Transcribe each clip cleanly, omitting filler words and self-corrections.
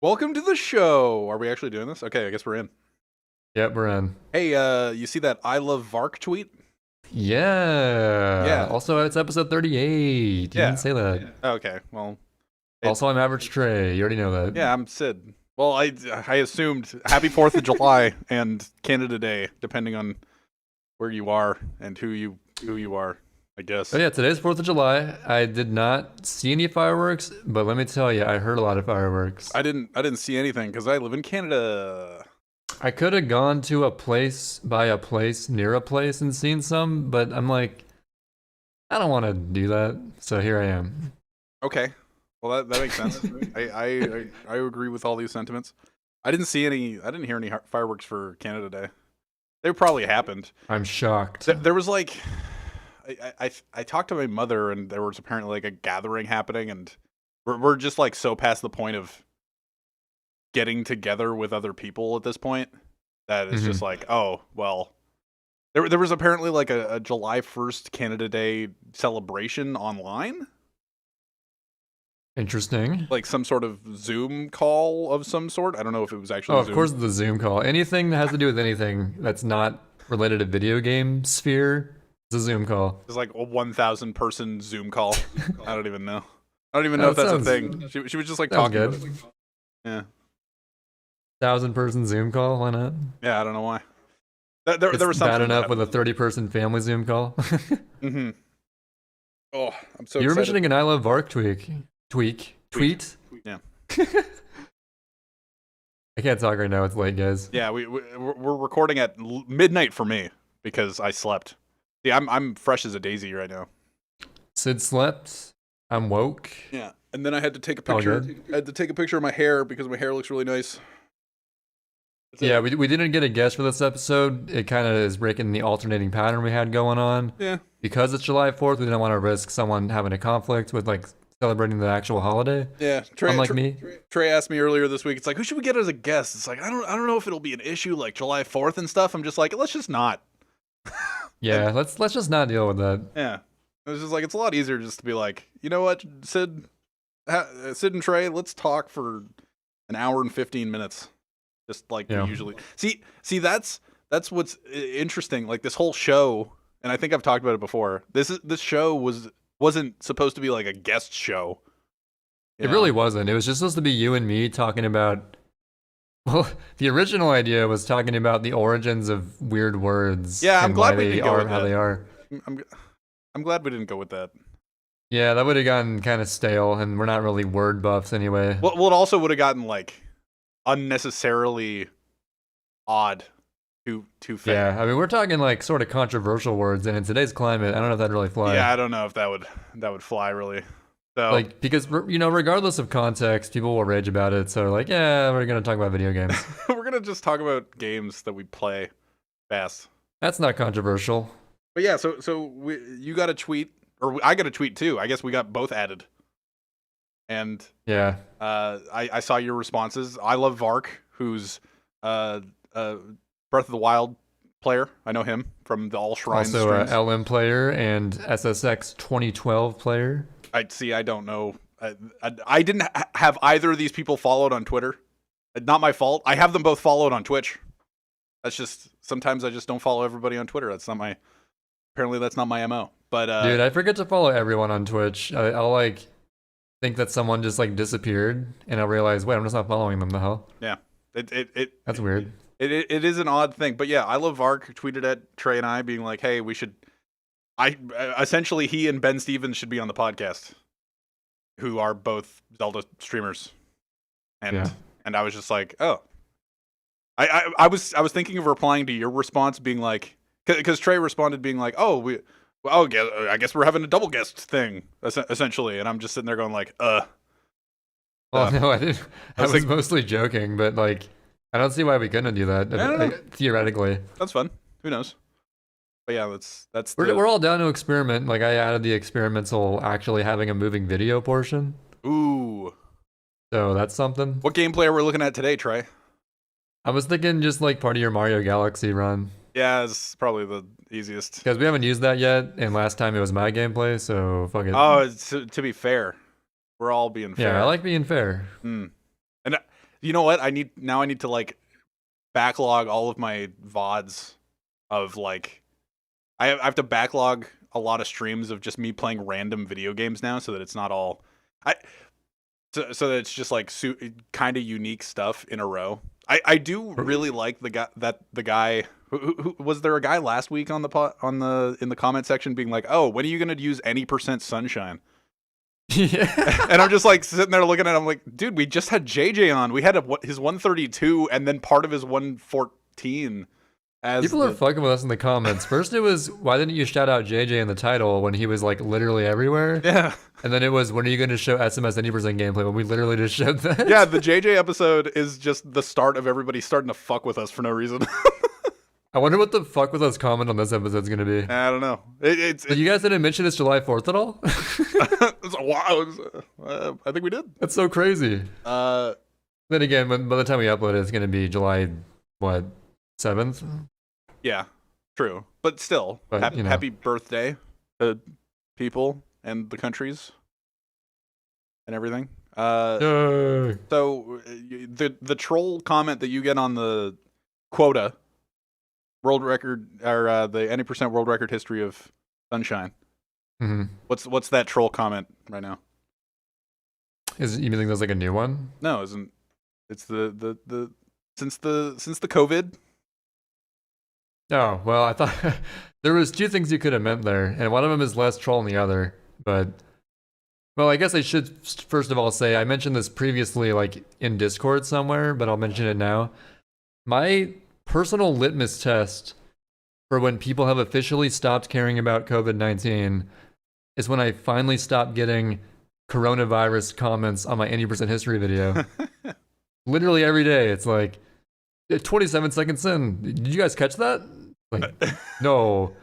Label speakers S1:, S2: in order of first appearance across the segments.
S1: Welcome to the show. Are we actually doing this? Okay, I guess we're in.
S2: Yep, we're in.
S1: Hey, you see that I love Vark tweet?
S2: Yeah.
S1: Yeah.
S2: Also, it's episode 38. You
S1: Yeah.
S2: didn't say that.
S1: Okay, well.
S2: Also, I'm Average Trey. You already know that.
S1: Yeah, I'm Sid. Well, I assumed Happy 4th of July and Canada Day, depending on where you are and who you are, I guess.
S2: Oh yeah, today's 4th of July. I did not see any fireworks, but let me tell you, I heard a lot of fireworks.
S1: I didn't see anything because I live in Canada.
S2: I could have gone to a place by a place near a place and seen some, but I'm like, I don't want to do that. So here I am.
S1: Okay. Well, that makes sense. I agree with all these sentiments. I didn't hear any fireworks for Canada Day. They probably happened.
S2: I'm shocked.
S1: There was like, I talked to my mother, and there was apparently like a gathering happening, and we're just like so past the point of getting together with other people at this point that it's just like, oh well. There was apparently like a July 1st Canada Day celebration online.
S2: Interesting.
S1: Like some sort of Zoom call of some sort. I don't know if it was actually
S2: Oh,
S1: Zoom.
S2: of course the Zoom call. Anything that has to do with anything that's not related to video game sphere, it's a Zoom call.
S1: It's like a 1,000 person Zoom call. I don't even know. I don't even know if that's a thing. She was just like talking
S2: good.
S1: about it. Yeah.
S2: 1,000-person Zoom call? Why not?
S1: Yeah, I don't know why. There was something
S2: bad enough with a 30-person family Zoom call.
S1: Mm-hmm. Oh, I'm so.
S2: You were
S1: excited.
S2: mentioning an I Love Vark tweet.
S1: Yeah.
S2: I can't talk right now. It's late, guys.
S1: Yeah, we're recording at midnight for me because I slept. See, I'm fresh as a daisy right now.
S2: Sid slept. I'm woke.
S1: Yeah, and then I had to take a picture. I had to take a picture of my hair because my hair looks really nice.
S2: Yeah, we didn't get a guest for this episode. It kind of is breaking the alternating pattern we had going on.
S1: Yeah.
S2: Because it's July 4th, we didn't want to risk someone having a conflict with like celebrating the actual holiday.
S1: Yeah.
S2: Unlike me.
S1: Trey asked me earlier this week. It's like, who should we get as a guest? It's like, I don't know if it'll be an issue like July 4th and stuff. I'm just like, let's just not.
S2: Yeah, let's just not deal with that.
S1: Yeah. It was just like, it's a lot easier just to be like, you know what, Sid and Trey, let's talk for an hour and 15 minutes. Just like we usually see. That's what's interesting. Like this whole show, and I think I've talked about it before. This show wasn't supposed to be like a guest show.
S2: It really wasn't. It was just supposed to be you and me talking about. Well, the original idea was talking about the origins of weird words.
S1: Yeah, I'm
S2: and
S1: glad
S2: why
S1: we
S2: they
S1: didn't go
S2: are
S1: with
S2: how
S1: that.
S2: they are.
S1: I'm glad we didn't go with that.
S2: Yeah, that would have gotten kind of stale, and we're not really word buffs anyway.
S1: Well, it also would have gotten like unnecessarily odd to fake.
S2: Yeah, I mean we're talking like sort of controversial words, and in today's climate, I don't know if that'd really fly.
S1: Yeah, I don't know if that would fly really. So
S2: like because regardless of context, people will rage about it. So like, yeah, we're gonna talk about video games.
S1: we're gonna just talk about games that we play fast.
S2: That's not controversial.
S1: But yeah, so you got a tweet, or I got a tweet too. I guess we got both added. And
S2: yeah,
S1: I saw your responses. I love Vark, who's Breath of the Wild player. I know him from the All Shrines
S2: also
S1: streams.
S2: LM player and SSX 2012 player.
S1: I don't know. I didn't have either of these people followed on Twitter. Not my fault. I have them both followed on Twitch. That's just sometimes I just don't follow everybody on Twitter. Apparently that's not my MO. But
S2: dude, I forget to follow everyone on Twitch. I'll like think that someone just like disappeared, and I'll realize, wait, I'm just not following them. The hell?
S1: Yeah,
S2: That's weird.
S1: It is an odd thing, but yeah, I love Vark tweeted at Trey and I being like, hey, we should. Essentially he and Ben Stevens should be on the podcast, who are both Zelda streamers, and I was just like, oh. I was thinking of replying to your response, being like, because Trey responded being like, oh, I guess we're having a double guest thing, essentially, and I'm just sitting there going like,
S2: Oh no, I didn't. I was mostly joking, but like, I don't see why we couldn't do that. Theoretically,
S1: that's fun. Who knows? But yeah, that's.
S2: We're all down to experiment. Like I added the experimental actually having a moving video portion.
S1: Ooh.
S2: So that's something.
S1: What gameplay are we looking at today, Trey?
S2: I was thinking just like part of your Mario Galaxy run.
S1: Yeah, it's probably the easiest.
S2: Because we haven't used that yet, and last time it was my gameplay, so fuck it.
S1: Oh, to be fair, we're all being fair.
S2: Yeah, I like being fair.
S1: And You know what? I need to like backlog all of my VODs of like I have to backlog a lot of streams of just me playing random video games now, so that it's not all so that it's just like kind of unique stuff in a row. I do really like the guy who was there a guy last week on the in the comment section being like, oh, when are you gonna use any % sunshine?
S2: Yeah.
S1: And I'm just like sitting there looking at him like, dude, we just had JJ on. We had his 132 and then part of his 114.
S2: People are fucking with us in the comments. First it was, why didn't you shout out JJ in the title when he was like literally everywhere?
S1: Yeah.
S2: And then it was, when are you going to show SMS any % gameplay? When we literally just showed that.
S1: Yeah, the JJ episode is just the start of everybody starting to fuck with us for no reason.
S2: I wonder what the fuck with us comment on this episode's going to be.
S1: I don't know.
S2: You guys didn't mention it's July 4th at all?
S1: Wow. I think we did.
S2: That's so crazy. Then again, by the time we upload it, it's going to be July, what, 7th?
S1: Yeah, true. But still,
S2: But,
S1: happy birthday to people and the countries and everything.
S2: Yay.
S1: So the troll comment that you get on the quota world record or the any % world record history of sunshine.
S2: Mm-hmm.
S1: What's that troll comment right now?
S2: You think there's like a new one?
S1: No, isn't it's the since the COVID.
S2: Oh, well, I thought there was two things you could have meant there, and one of them is less troll than the other. But, well, I guess I should first of all say, I mentioned this previously, like, in Discord somewhere, but I'll mention it now. My personal litmus test for when people have officially stopped caring about COVID-19 is when I finally stopped getting coronavirus comments on my any % history video. Literally every day, it's like, 27 seconds in, did you guys catch that? Like, no.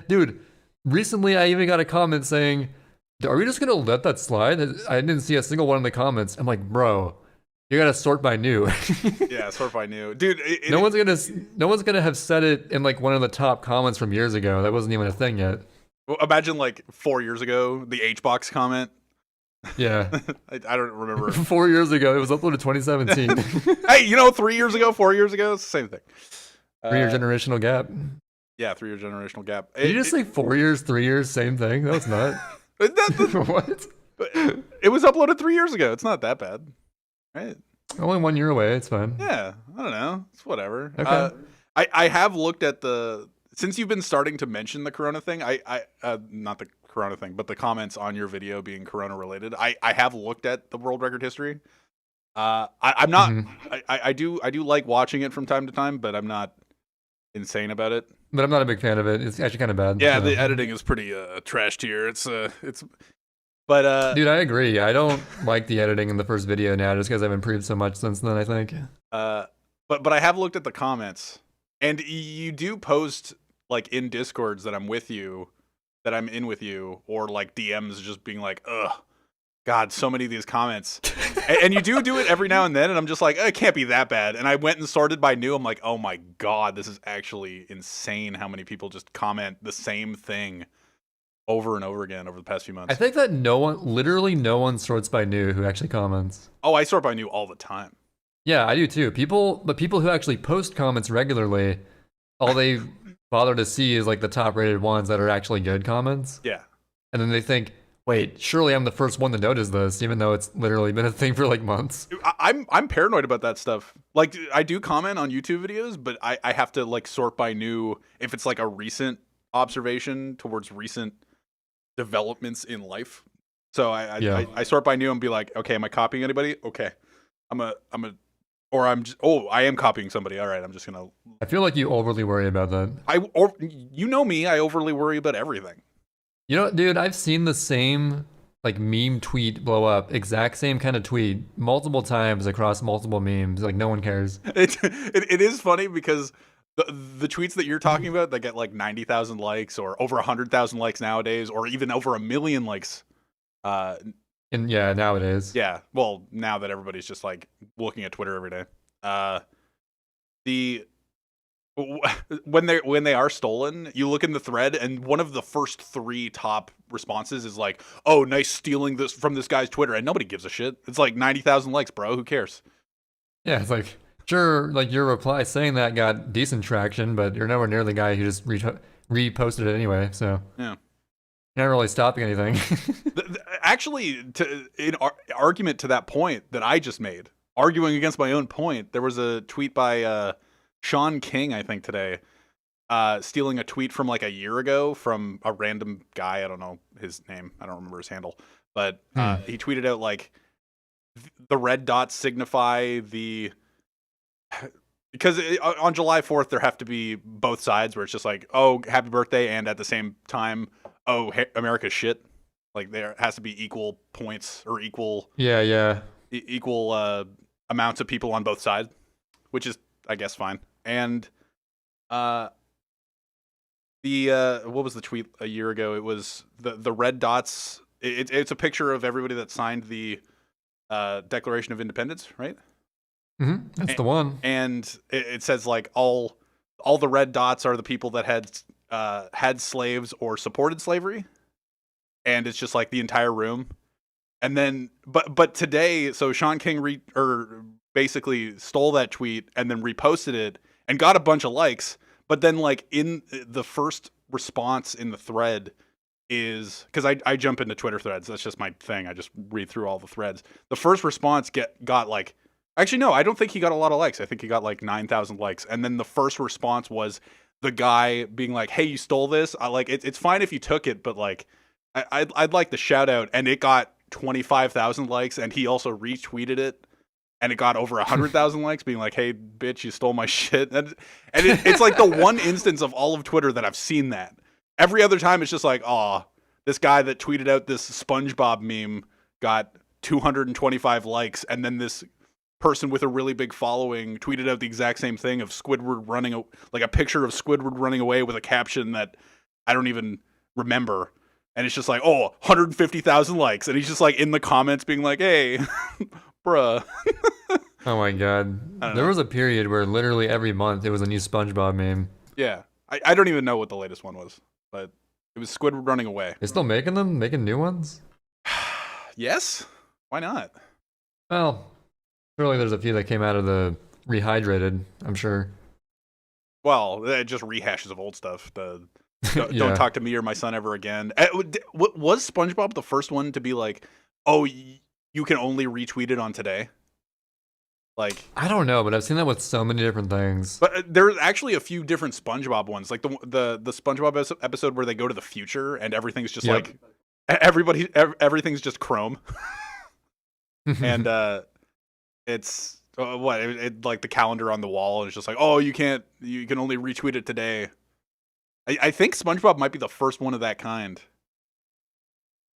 S2: Dude, recently I even got a comment saying, are we just gonna let that slide? I didn't see a single one in the comments. I'm like, bro, you gotta sort by new.
S1: Yeah, sort by new. Dude,
S2: no one's gonna have said it in like one of the top comments from years ago. That wasn't even a thing yet.
S1: Well, imagine like 4 years ago, the H-box comment.
S2: Yeah.
S1: I don't remember.
S2: 4 years ago, it was uploaded 2017.
S1: Hey, 3 years ago, 4 years ago, it's the same thing.
S2: 3-year generational gap.
S1: Yeah, 3-year generational gap.
S2: Did you just say 4 years, 3 years, same thing? No, it's not. What?
S1: It was uploaded 3 years ago. It's not that bad, right?
S2: Only 1 year away. It's fine.
S1: Yeah, I don't know. It's whatever.
S2: Okay.
S1: I have looked at since you've been starting to mention the Corona thing. Not the Corona thing, but the comments on your video being Corona related. I have looked at the world record history. I'm not. Mm-hmm. I do like watching it from time to time, but I'm not insane about it.
S2: But I'm not a big fan of it. It's actually kind of bad.
S1: Yeah, the editing is pretty trash tier. But
S2: dude, I agree. I don't like the editing in the first video now, just because I've improved so much since then, I think.
S1: But I have looked at the comments, and you do post like in Discords that I'm in with you, or like DMs just being like, ugh, God, so many of these comments. And you do it every now and then, and I'm just like, it can't be that bad. And I went and sorted by new. I'm like, oh my God, this is actually insane how many people just comment the same thing over and over again over the past few months.
S2: I think that literally no one sorts by new who actually comments.
S1: Oh, I sort by new all the time.
S2: Yeah, I do too. People who actually post comments regularly, all they bother to see is like the top rated ones that are actually good comments.
S1: Yeah.
S2: And then they think, wait, surely I'm the first one to notice this, even though it's literally been a thing for like months.
S1: I'm paranoid about that stuff. Like, I do comment on YouTube videos, but I have to like sort by new if it's like a recent observation towards recent developments in life. So I sort by new and be like, okay, am I copying anybody? Okay, I am copying somebody. All right, I'm just gonna.
S2: I feel like you overly worry about that.
S1: You know me, I overly worry about everything.
S2: You know, dude, I've seen the same like meme tweet blow up, exact same kind of tweet, multiple times across multiple memes. Like no one cares.
S1: It is funny because the tweets that you're talking about that get like 90,000 likes or over 100,000 likes nowadays, or even over 1 million likes.
S2: Nowadays.
S1: Yeah, well, now that everybody's just like looking at Twitter every day. When they are stolen, you look in the thread, and one of the first 3 top responses is like, "Oh, nice stealing this from this guy's Twitter," and nobody gives a shit. It's like 90,000 likes, bro. Who cares?
S2: Yeah, it's like, sure, like your reply saying that got decent traction, but you're nowhere near the guy who just reposted it anyway, so
S1: Yeah.
S2: you're not really stopping anything.
S1: Actually, in argument to that point that I just made, arguing against my own point, there was a tweet by Sean King, I think, today, stealing a tweet from like a year ago from a random guy. I don't know his name. I don't remember his handle. But he tweeted out like the red dots signify the... Because on July 4th, there have to be both sides where it's just like, oh, happy birthday, and at the same time, oh, America's shit. Like there has to be equal points or equal equal amounts of people on both sides, which is, I guess, fine. And the what was the tweet a year ago? It was the red dots. It's a picture of everybody that signed the Declaration of Independence, right?
S2: That's the one.
S1: And it says like all the red dots are the people that had slaves or supported slavery. And it's just like the entire room. And then, but today, so Sean King basically stole that tweet and then reposted it and got a bunch of likes. But then, like, in the first response in the thread is, because I jump into Twitter threads. That's just my thing. I just read through all the threads. The first response got like, actually, no, I don't think he got a lot of likes. I think he got like 9,000 likes. And then the first response was the guy being like, hey, you stole this. It's fine if you took it, but like, I'd like the shout out, and it got 25,000 likes, and he also retweeted it, and it got over 100,000 likes, being like, "Hey, bitch, you stole my shit." And it's like the one instance of all of Twitter that I've seen that. Every other time, it's just like, "Aw, this guy that tweeted out this Spongebob meme got 225 likes," and then this person with a really big following tweeted out the exact same thing of Squidward running, like a picture of Squidward running away with a caption that I don't even remember. And it's just like, oh, 150,000 likes. And he's just like in the comments being like, hey, bruh.
S2: Oh my god. There was a period where literally every month it was a new SpongeBob meme.
S1: Yeah. I don't even know what the latest one was, but it was Squidward running away.
S2: They're still making them? Making new ones?
S1: Yes. Why not?
S2: Well, surely there's a few that came out of the rehydrated, I'm sure.
S1: Well, just rehashes of old stuff. Don't talk to me or my son ever again. Was SpongeBob the first one to be like, oh, you can only retweet it on today? Like,
S2: I don't know, but I've seen that with so many different things.
S1: But there's actually a few different SpongeBob ones, like the SpongeBob episode where they go to the future and everything's just like everything's just chrome, and it's like the calendar on the wall, and it's just like, oh, you can only retweet it today. I think SpongeBob might be the first one of that kind.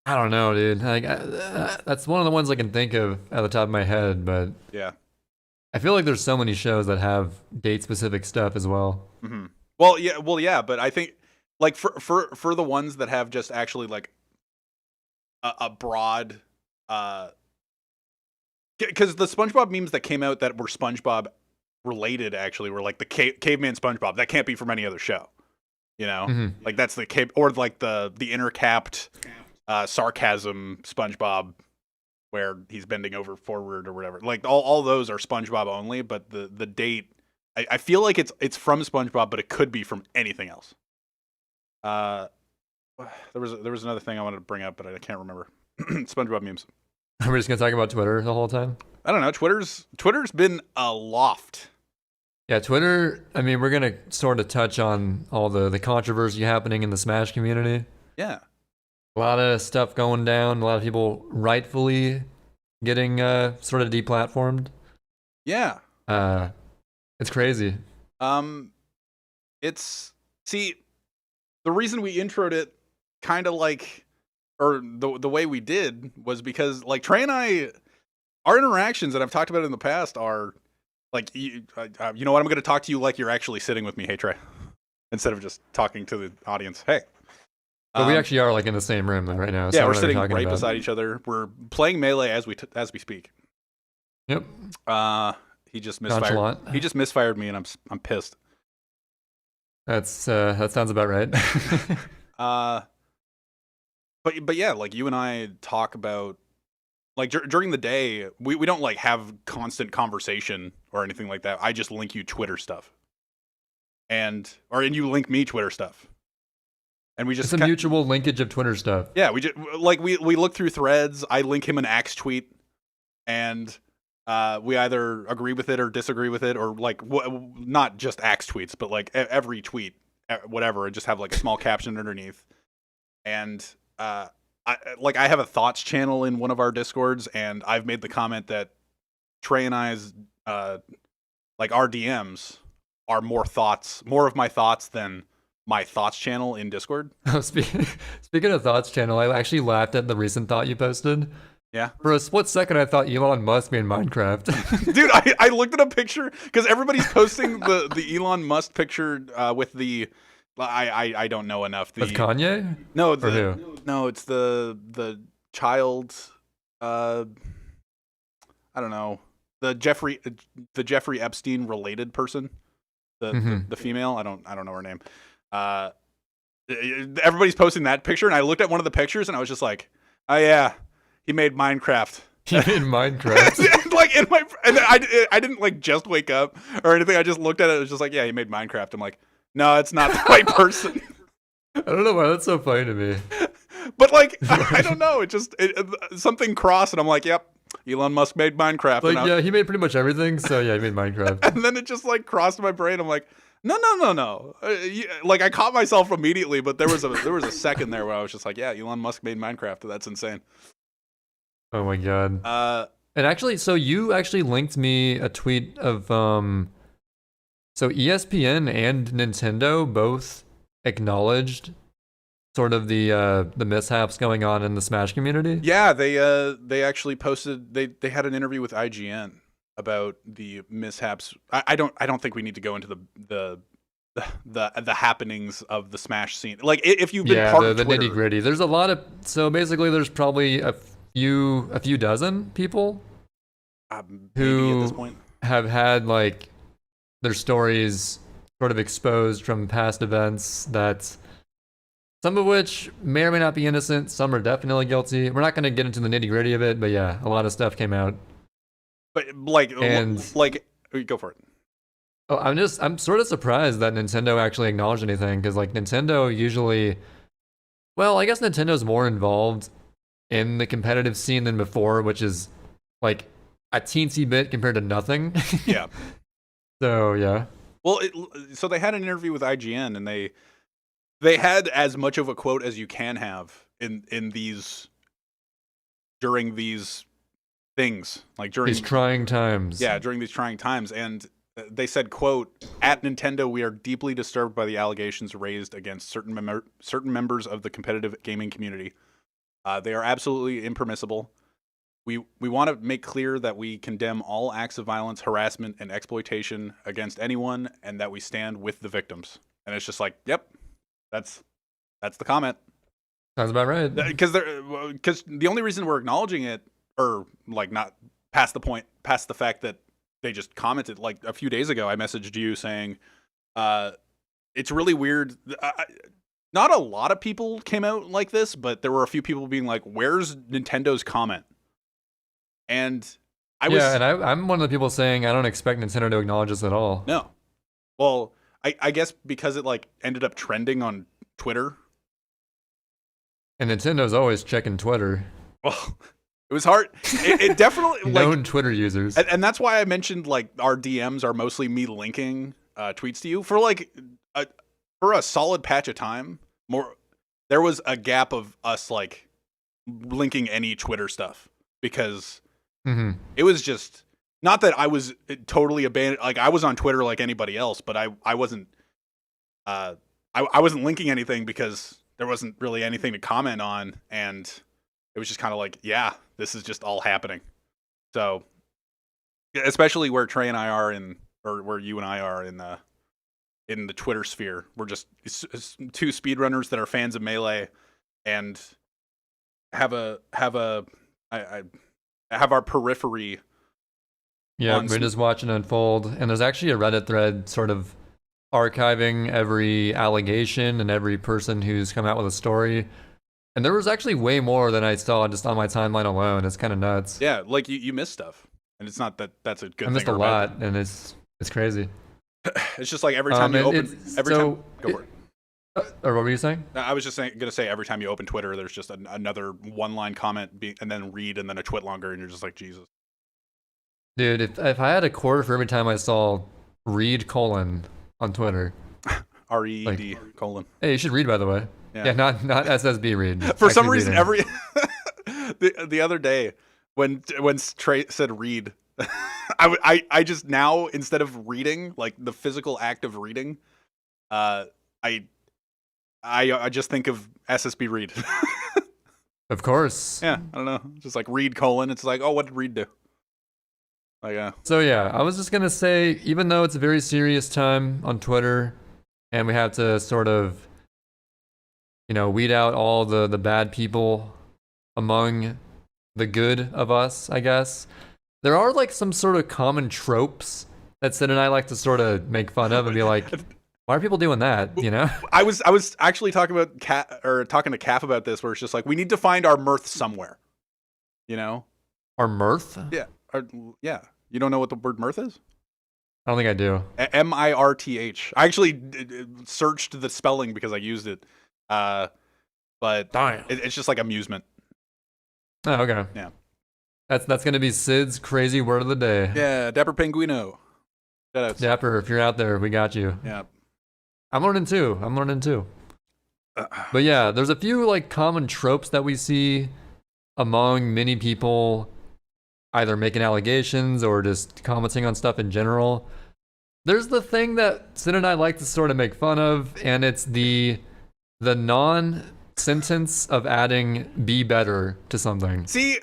S2: I don't know, dude. Like, that's one of the ones I can think of at the top of my head, but
S1: yeah,
S2: I feel like there's so many shows that have date-specific stuff as well.
S1: Mm-hmm. Well, yeah, but I think like for the ones that have just actually like a broad, because the SpongeBob memes that came out that were SpongeBob related actually were like the caveman SpongeBob. That can't be from any other show. You know, like that's the cave, or like the intercapped sarcasm SpongeBob, where he's bending over forward or whatever. Like all those are SpongeBob only, but the date, I feel like it's from SpongeBob, but it could be from anything else. There was another thing I wanted to bring up, but I can't remember. SpongeBob memes.
S2: We're just gonna talk about Twitter the whole time.
S1: I don't know. Twitter's been aloft.
S2: Yeah, Twitter, I mean, we're going to sort of touch on all the controversy happening in the Smash community.
S1: Yeah.
S2: A lot of stuff going down, a lot of people rightfully getting sort of deplatformed.
S1: Yeah.
S2: It's crazy.
S1: See, the reason we introed it kind of like, or the way we did was because like Trey and I, our interactions that I've talked about in the past are, like, you know what? I'm going to talk to you like you're actually sitting with me. Hey, Trey. Instead of just talking to the audience. Hey.
S2: But we actually are like in the same room though right now.
S1: Yeah, we're sitting right beside each other. We're playing Melee as we speak.
S2: Yep.
S1: He just misfired.
S2: Nonchalant.
S1: He just misfired me, and I'm pissed.
S2: That sounds about right.
S1: But yeah, like you and I talk about like during the day, we don't like have constant conversation or anything like that. I just link you Twitter stuff, and you link me Twitter stuff, and we just
S2: It's a mutual linkage of Twitter stuff.
S1: Yeah, we just like we look through threads. I link him an Axe tweet, and we either agree with it or disagree with it, or like not just Axe tweets, but like every tweet, whatever, and just have like a small caption underneath. And I have a thoughts channel in one of our Discords, and I've made the comment that Trey and I's like our DMs are more of my thoughts than my thoughts channel in Discord.
S2: Oh, speaking of thoughts channel, I actually laughed at the recent thought you posted.
S1: Yeah.
S2: For a split second, I thought Elon Musk made Minecraft.
S1: Dude, I looked at a picture because everybody's posting the Elon Musk picture with the I don't know enough.
S2: With Kanye?
S1: No,
S2: who?
S1: It's the child. I don't know, the Jeffrey Epstein related person, the female. I don't know her name. Everybody's posting that picture, and I looked at one of the pictures, and I was just like, oh yeah, he made Minecraft.
S2: He made Minecraft.
S1: Like and I didn't like just wake up or anything. I just looked at it. It was just like, yeah, he made Minecraft. I'm like, no, it's not the right person.
S2: I don't know why that's so funny to me.
S1: But like, I don't know. Something crossed, and I'm like, yep, Elon Musk made Minecraft.
S2: Like, yeah, he made pretty much everything. So yeah, he made Minecraft.
S1: And then it just like crossed my brain. I'm like, no. Like I caught myself immediately, but there was a second there where I was just like, yeah, Elon Musk made Minecraft. That's insane.
S2: Oh my god. And actually, so you actually linked me a tweet of so ESPN and Nintendo both acknowledged sort of the mishaps going on in the Smash community.
S1: Yeah, they actually posted they had an interview with IGN about the mishaps. I don't think we need to go into the happenings of the Smash scene. Like if you've been part of
S2: the
S1: Twitter,
S2: nitty gritty. There's a lot of basically there's probably a few dozen people
S1: who at this point
S2: have had like their stories sort of exposed from past events, that some of which may or may not be innocent, some are definitely guilty. We're not going to get into the nitty gritty of it, but yeah, a lot of stuff came out.
S1: But like go for it.
S2: Oh, I'm sort of surprised that Nintendo actually acknowledged anything, because like Nintendo usually, well, I guess Nintendo's more involved in the competitive scene than before, which is like a teensy bit compared to nothing.
S1: Yeah.
S2: So yeah.
S1: Well, so they had an interview with IGN, and they had as much of a quote as you can have in these during these things, like during
S2: these trying times.
S1: Yeah, during these trying times, and they said, quote, "At Nintendo, we are deeply disturbed by the allegations raised against certain members of the competitive gaming community. They are absolutely impermissible. We want to make clear that we condemn all acts of violence, harassment, and exploitation against anyone, and that we stand with the victims." And it's just like, yep, that's the comment.
S2: Sounds about right.
S1: Because the only reason we're acknowledging it, or like not past the fact that they just commented, like a few days ago, I messaged you saying, it's really weird. Not a lot of people came out like this, but there were a few people being like, "Where's Nintendo's comment?" And
S2: I'm one of the people saying I don't expect Nintendo to acknowledge this at all.
S1: No. Well, I guess because it like ended up trending on Twitter.
S2: And Nintendo's always checking Twitter.
S1: Well, it was hard. It definitely
S2: known Twitter users,
S1: and that's why I mentioned like our DMs are mostly me linking tweets to you for like for a solid patch of time. There was a gap of us like linking any Twitter stuff, because it was just not that I was totally abandoned. Like I was on Twitter like anybody else, but I wasn't. I wasn't linking anything because there wasn't really anything to comment on, and it was just kind of like, yeah, this is just all happening. So, especially where Trey and I are or where you and I are in the Twitter sphere, we're just two speedrunners that are fans of Melee and have our periphery.
S2: Yeah, we're just watching it unfold, and there's actually a Reddit thread sort of archiving every allegation and every person who's come out with a story. And there was actually way more than I saw just on my timeline alone. It's kind of nuts.
S1: Yeah, like you miss stuff, and it's not that that's a good thing.
S2: I missed a lot, and it's crazy.
S1: It's just like every time you open, time. Go for it.
S2: Or what were you saying?
S1: I was just gonna say every time you open Twitter, there's just another one-line comment, and then read, and then a twit longer, and you're just like, Jesus.
S2: Dude, if I had a quarter for every time I saw read : on Twitter.
S1: RED :
S2: Hey, you should read, by the way. Yeah, not SSB read.
S1: For some reason, the other day when Trey said read, I just now, instead of reading, like the physical act of reading, I just think of SSB read.
S2: Of course.
S1: Yeah, I don't know. Just like read : it's like, oh, what did read do? Like,
S2: So yeah, I was just gonna say, even though it's a very serious time on Twitter, and we have to sort of, weed out all the bad people among the good of us, I guess. There are like some sort of common tropes that Sid and I like to sort of make fun of and be like, why are people doing that?
S1: I was actually talking to Calf about this, where it's just like, we need to find our mirth somewhere.
S2: Our mirth?
S1: Yeah. Yeah. You don't know what the word mirth is?
S2: I don't think I do.
S1: MIRTH. I actually searched the spelling because I used it. But it's just like amusement.
S2: Oh, okay.
S1: Yeah.
S2: That's gonna be Sid's crazy word of the day.
S1: Yeah, Dapper Penguino. Shoutouts.
S2: Dapper, if you're out there, we got you.
S1: Yeah.
S2: I'm learning too. But yeah, there's a few like common tropes that we see among many people, either making allegations or just commenting on stuff in general. There's the thing that Sid and I like to sort of make fun of, and it's the non-sentence of adding "be better" to something.
S1: See,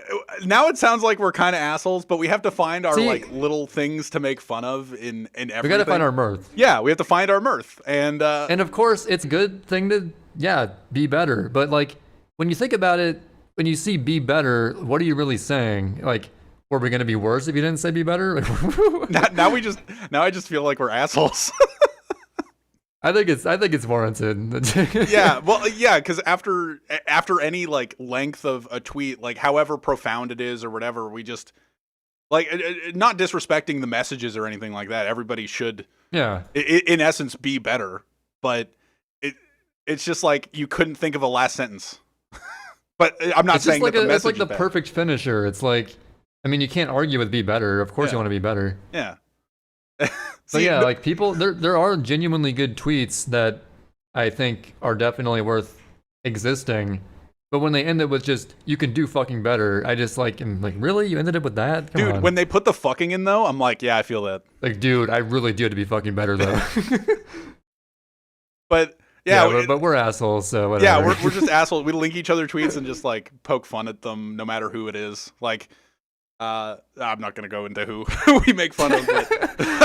S1: now it sounds like we're kind of assholes, but we have to find our like little things to make fun of in everything.
S2: We got to find our mirth.
S1: Yeah, we have to find our mirth, and
S2: of course it's a good thing to be better. But like when you think about it, when you see "be better," what are you really saying? Like, were we gonna be worse if you didn't say "be better"?
S1: now I just feel like we're assholes.
S2: I think it's warranted.
S1: Yeah, well, yeah, because after any like length of a tweet, like however profound it is or whatever, we just like not disrespecting the messages or anything like that. Everybody should, in essence, be better. But it's just like you couldn't think of a last sentence. But I'm not saying that the message
S2: it's like
S1: is
S2: the
S1: bad.
S2: Perfect finisher. It's like, I mean, you can't argue with "be better." Of course, you want to be better.
S1: Yeah.
S2: So like people, there are genuinely good tweets that I think are definitely worth existing. But when they end it with just "you can do fucking better," I just am like, really? You ended it with that? Come on.
S1: When they put the fucking in though, I'm like, yeah, I feel that.
S2: Like, dude, I really do have to be fucking better though.
S1: But
S2: but we're assholes, so whatever.
S1: Yeah, we're just assholes. We link each other tweets and just like poke fun at them, no matter who it is. Like, I'm not gonna go into who we make fun of.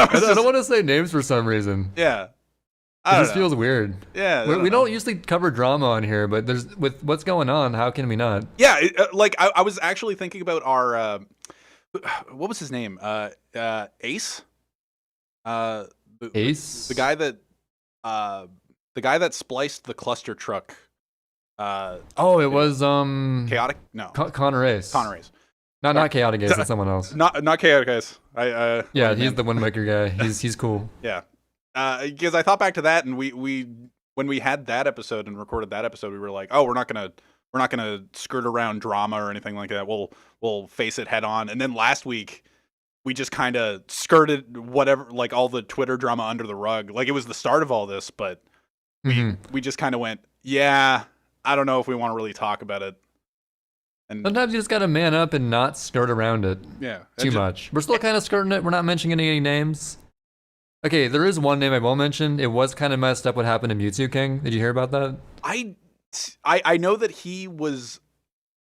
S1: But
S2: I don't want to say names for some reason.
S1: Yeah,
S2: it just feels weird.
S1: Yeah,
S2: we don't usually cover drama on here, but with what's going on, how can we not?
S1: Yeah, I was actually thinking about our what was his name? Ace.
S2: Ace,
S1: the guy that spliced the cluster truck.
S2: It was
S1: Chaotic. No,
S2: Connor Ace.
S1: Connor Ace.
S2: Not Chaotic Ace. That's someone else.
S1: Not Chaotic Ace.
S2: He's the Windmaker guy. He's cool.
S1: Yeah. Because I thought back to that, and we when we had that episode and recorded that episode, we were like, oh, we're not gonna skirt around drama or anything like that. We'll face it head on. And then last week, we just kind of skirted whatever, like all the Twitter drama under the rug. Like it was the start of all this, but we just kind of went, yeah, I don't know if we want to really talk about it. And
S2: sometimes you just gotta man up and not skirt around it.
S1: Yeah,
S2: too much. We're still kind of skirting it. We're not mentioning any names. Okay, there is one name I will mention. It was kind of messed up what happened to Mewtwo King. Did you hear about that?
S1: I know that he was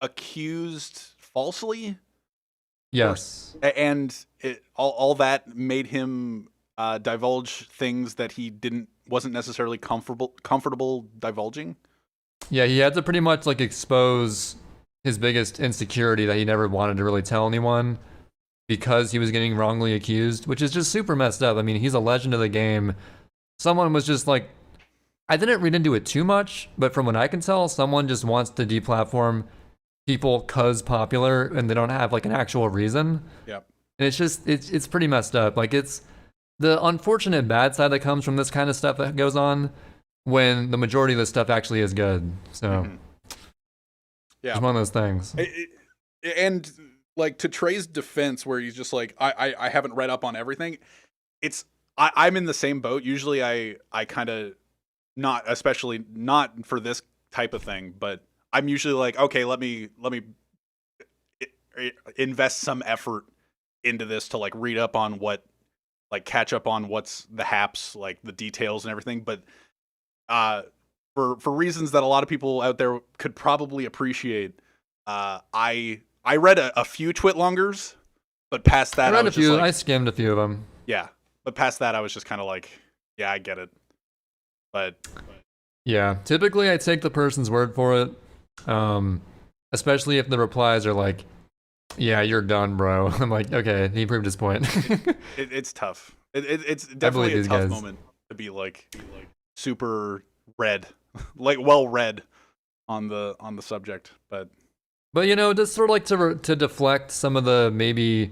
S1: accused falsely.
S2: Yes.
S1: And all that made him divulge things that he wasn't necessarily comfortable divulging.
S2: Yeah, he had to pretty much like expose his biggest insecurity that he never wanted to really tell anyone because he was getting wrongly accused, which is just super messed up. I mean, he's a legend of the game. Someone was just like, I didn't read into it too much, but from what I can tell, someone just wants to deplatform people cause popular and they don't have like an actual reason.
S1: Yep.
S2: And it's just it's pretty messed up. Like it's the unfortunate bad side that comes from this kind of stuff that goes on when the majority of this stuff actually is good. So
S1: yeah,
S2: it's one of those things.
S1: And like to Trey's defense, where he's just like, I haven't read up on everything. I'm in the same boat. Usually I kind of not, especially not for this type of thing, but I'm usually like, okay, let me invest some effort into this to like read up on what, like catch up on what's the haps, like the details and everything. But for reasons that a lot of people out there could probably appreciate, I read a few Twitlongers, but past that
S2: I read a few. I skimmed a few of them.
S1: Yeah, but past that I was just kind of like, yeah, I get it. But
S2: yeah, typically I take the person's word for it, especially if the replies are like, yeah, you're done, bro. I'm like, okay, he proved his point.
S1: It's tough. It's definitely a tough moment to be like super read, like well read on the subject. But
S2: you know, just sort of like to deflect some of the maybe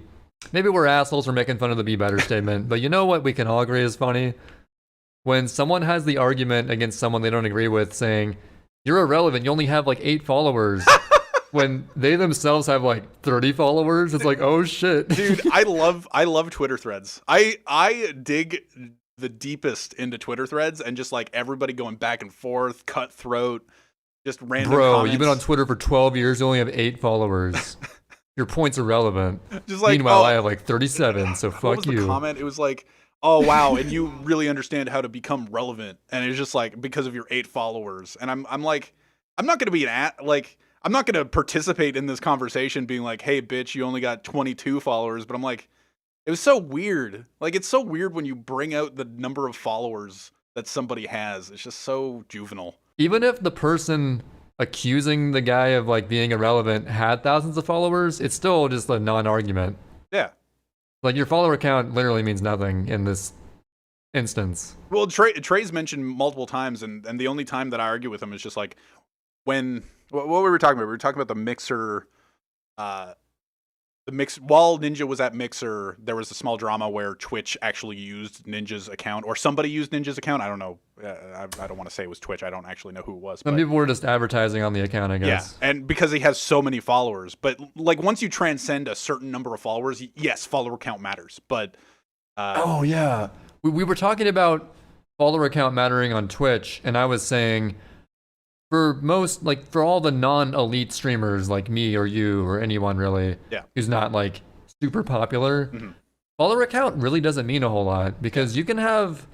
S2: we're assholes for making fun of the be better statement. But you know what we can all agree is funny? When someone has the argument against someone they don't agree with, saying you're irrelevant, you only have like 8 followers. When they themselves have like 30 followers, it's like, oh shit.
S1: Dude, I love Twitter threads. I dig the deepest into Twitter threads and just like everybody going back and forth, cutthroat, just random comments.
S2: You've been on Twitter for 12 years, you only have 8 followers. Your point's irrelevant.
S1: Just like,
S2: meanwhile, I have like 37, so fuck
S1: what was
S2: you.
S1: The comment? It was like, oh wow, and you really understand how to become relevant. And it's just like because of your 8 followers. And I'm like, I'm not gonna be I'm not going to participate in this conversation being like, hey, bitch, you only got 22 followers. But I'm like, it was so weird. Like, it's so weird when you bring out the number of followers that somebody has. It's just so juvenile.
S2: Even if the person accusing the guy of like being irrelevant had thousands of followers, it's still just a non-argument.
S1: Yeah.
S2: Like, your follower count literally means nothing in this instance.
S1: Well, Trey's mentioned multiple times, and the only time that I argue with him is just like, when what were we talking about? We were talking about the Mixer, while Ninja was at Mixer, there was a small drama where Twitch actually used Ninja's account, or somebody used Ninja's account. I don't know. I don't want to say it was Twitch. I don't actually know who it was.
S2: Some people were just advertising on the account, I guess.
S1: Yeah, and because he has so many followers. But like once you transcend a certain number of followers, yes, follower count matters. But
S2: oh yeah, we were talking about follower count mattering on Twitch, and I was saying, for most, like, for all the non-elite streamers like me or you or anyone really, who's not like super popular, follower count really doesn't mean a whole lot, because you can have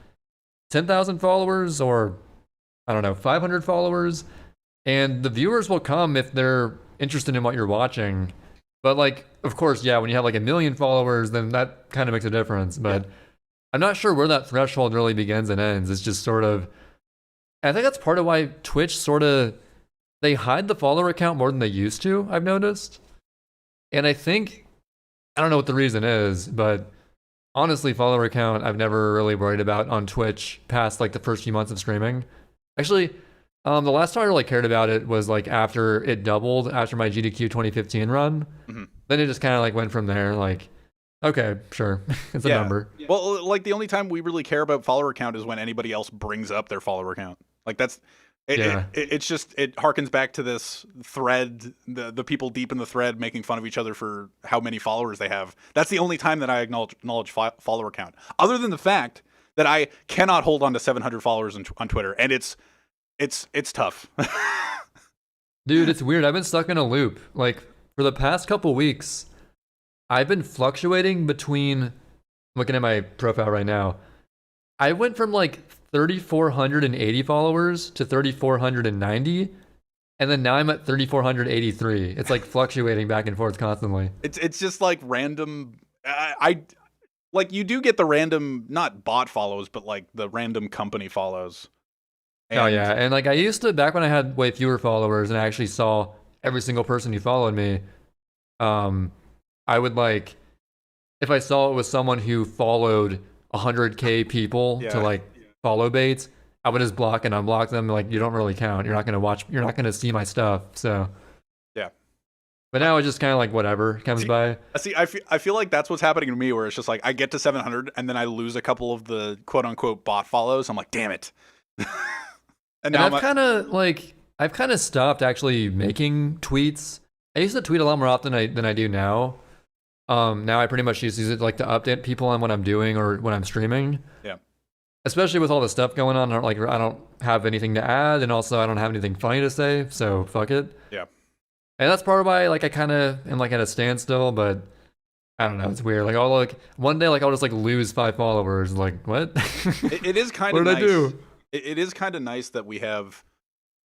S2: 10,000 followers or, I don't know, 500 followers, and the viewers will come if they're interested in what you're watching. But like, of course, yeah, when you have like 1 million followers, then that kind of makes a difference. But I'm not sure where that threshold really begins and ends. It's just sort of, I think that's part of why Twitch they hide the follower account more than they used to, I've noticed. And I don't know what the reason is, but honestly, follower account I've never really worried about on Twitch past like the first few months of streaming. Actually, the last time I really cared about it was like after it doubled after my GDQ 2015 run. Then it just kind of like went from there, like, okay, sure, it's a number.
S1: Well, like the only time we really care about follower count is when anybody else brings up their follower count. Like that's it's just, it harkens back to this thread, the people deep in the thread making fun of each other for how many followers they have. That's the only time that I acknowledge follower count, other than the fact that I cannot hold on to 700 followers on Twitter, and it's tough.
S2: Dude, it's weird. I've been stuck in a loop. Like, for the past couple weeks, I've been fluctuating between, looking at my profile right now, I went from like 3,480 followers to 3,490, and then now I'm at 3,483. It's like fluctuating back and forth constantly.
S1: It's just like random. I like, you do get the random, not bot follows, but like the random company follows.
S2: Oh yeah, and like I used to, back when I had way fewer followers and I actually saw every single person who followed me, I would like, if I saw it was someone who followed 100K people to like follow baits, I would just block and unblock them. Like, you don't really count. You're not gonna watch. You're not gonna see my stuff. So
S1: Yeah.
S2: but now it's just kind of like whatever comes by.
S1: I feel like that's what's happening to me, where it's just like I get to 700 and then I lose a couple of the quote unquote bot follows. I'm like, damn it.
S2: And now I've kind of stopped actually making tweets. I used to tweet a lot more often than I do now. Now I pretty much just use it like to update people on what I'm doing or when I'm streaming.
S1: Yeah.
S2: Especially with all the stuff going on, I don't have anything to add, and also I don't have anything funny to say, so fuck it.
S1: Yeah.
S2: And that's part of why like I kind of am like at a standstill, but I don't know, it's weird. Like one day I'll just like lose 5 followers. Like what?
S1: It is kind of
S2: nice.
S1: What did I do? It is kind of nice that we have,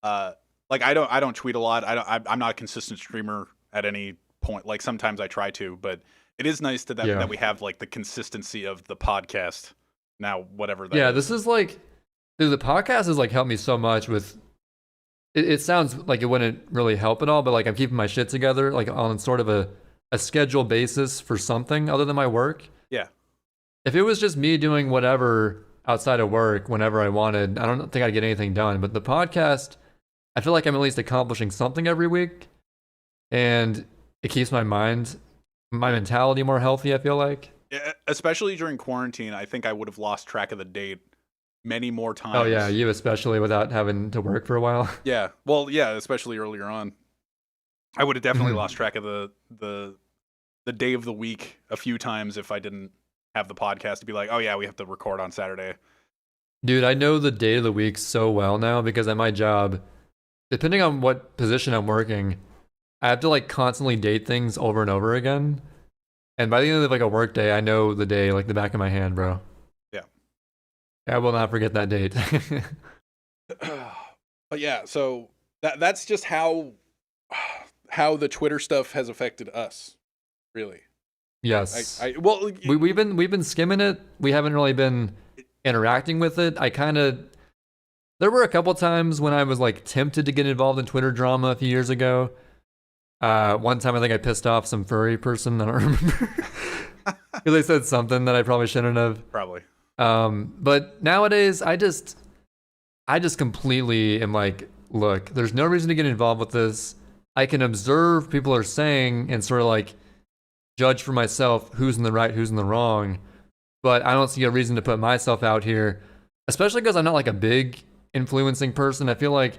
S1: like I don't tweet a lot. I'm not a consistent streamer at any point. Like sometimes I try to, but it is nice that we have like the consistency of the podcast now, whatever that is.
S2: Yeah, this is like, dude, the podcast has like helped me so much with. It sounds like it wouldn't really help at all, but like I'm keeping my shit together, like on sort of a schedule basis for something other than my work.
S1: Yeah.
S2: If it was just me doing whatever outside of work whenever I wanted, I don't think I'd get anything done. But the podcast, I feel like I'm at least accomplishing something every week, and it keeps my mentality more healthy, I feel like.
S1: Yeah, especially during quarantine, I think I would have lost track of the date many more times.
S2: Oh yeah, you especially without having to work for a while.
S1: Yeah, well, yeah, especially earlier on, I would have definitely lost track of the day of the week a few times if I didn't have the podcast to be like, oh yeah, we have to record on Saturday.
S2: Dude, I know the day of the week so well now because at my job, depending on what position I'm working, I have to like constantly date things over and over again. And by the end of like a work day, I know the day like the back of my hand, bro.
S1: Yeah.
S2: I will not forget that date.
S1: But yeah, so that's just how the Twitter stuff has affected us, really.
S2: Yes.
S1: Well,
S2: we've been skimming it. We haven't really been interacting with it. There were a couple times when I was like tempted to get involved in Twitter drama a few years ago. One time I think I pissed off some furry person. I don't remember. Because they said something that I probably shouldn't have.
S1: Probably.
S2: But nowadays I just completely am like, look, there's no reason to get involved with this. I can observe people are saying and sort of like judge for myself who's in the right, who's in the wrong. But I don't see a reason to put myself out here, especially because I'm not like a big influencing person. I feel like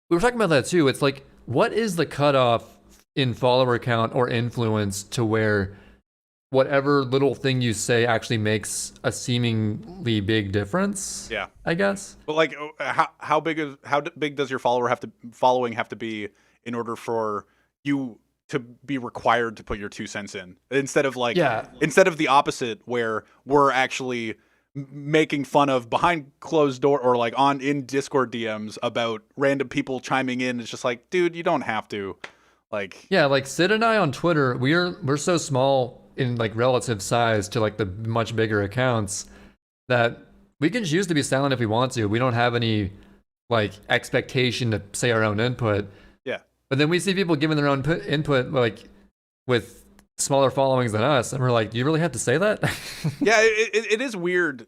S2: we were talking about that too. It's like, what is the cutoff in follower count or influence to where whatever little thing you say actually makes a seemingly big difference?
S1: Yeah,
S2: I guess.
S1: But like, how big does your following have to be in order for you to be required to put your 2 cents in, instead of the opposite where we're actually making fun of behind closed door or like in Discord DMs about random people chiming in? It's just like, dude, you don't have to. Like,
S2: yeah, like Sid and I on Twitter, we're so small in like relative size to like the much bigger accounts that we can choose to be silent if we want to. We don't have any like expectation to say our own input.
S1: Yeah.
S2: But then we see people giving their own input like with smaller followings than us, and we're like, do you really have to say that?
S1: Yeah, it is weird.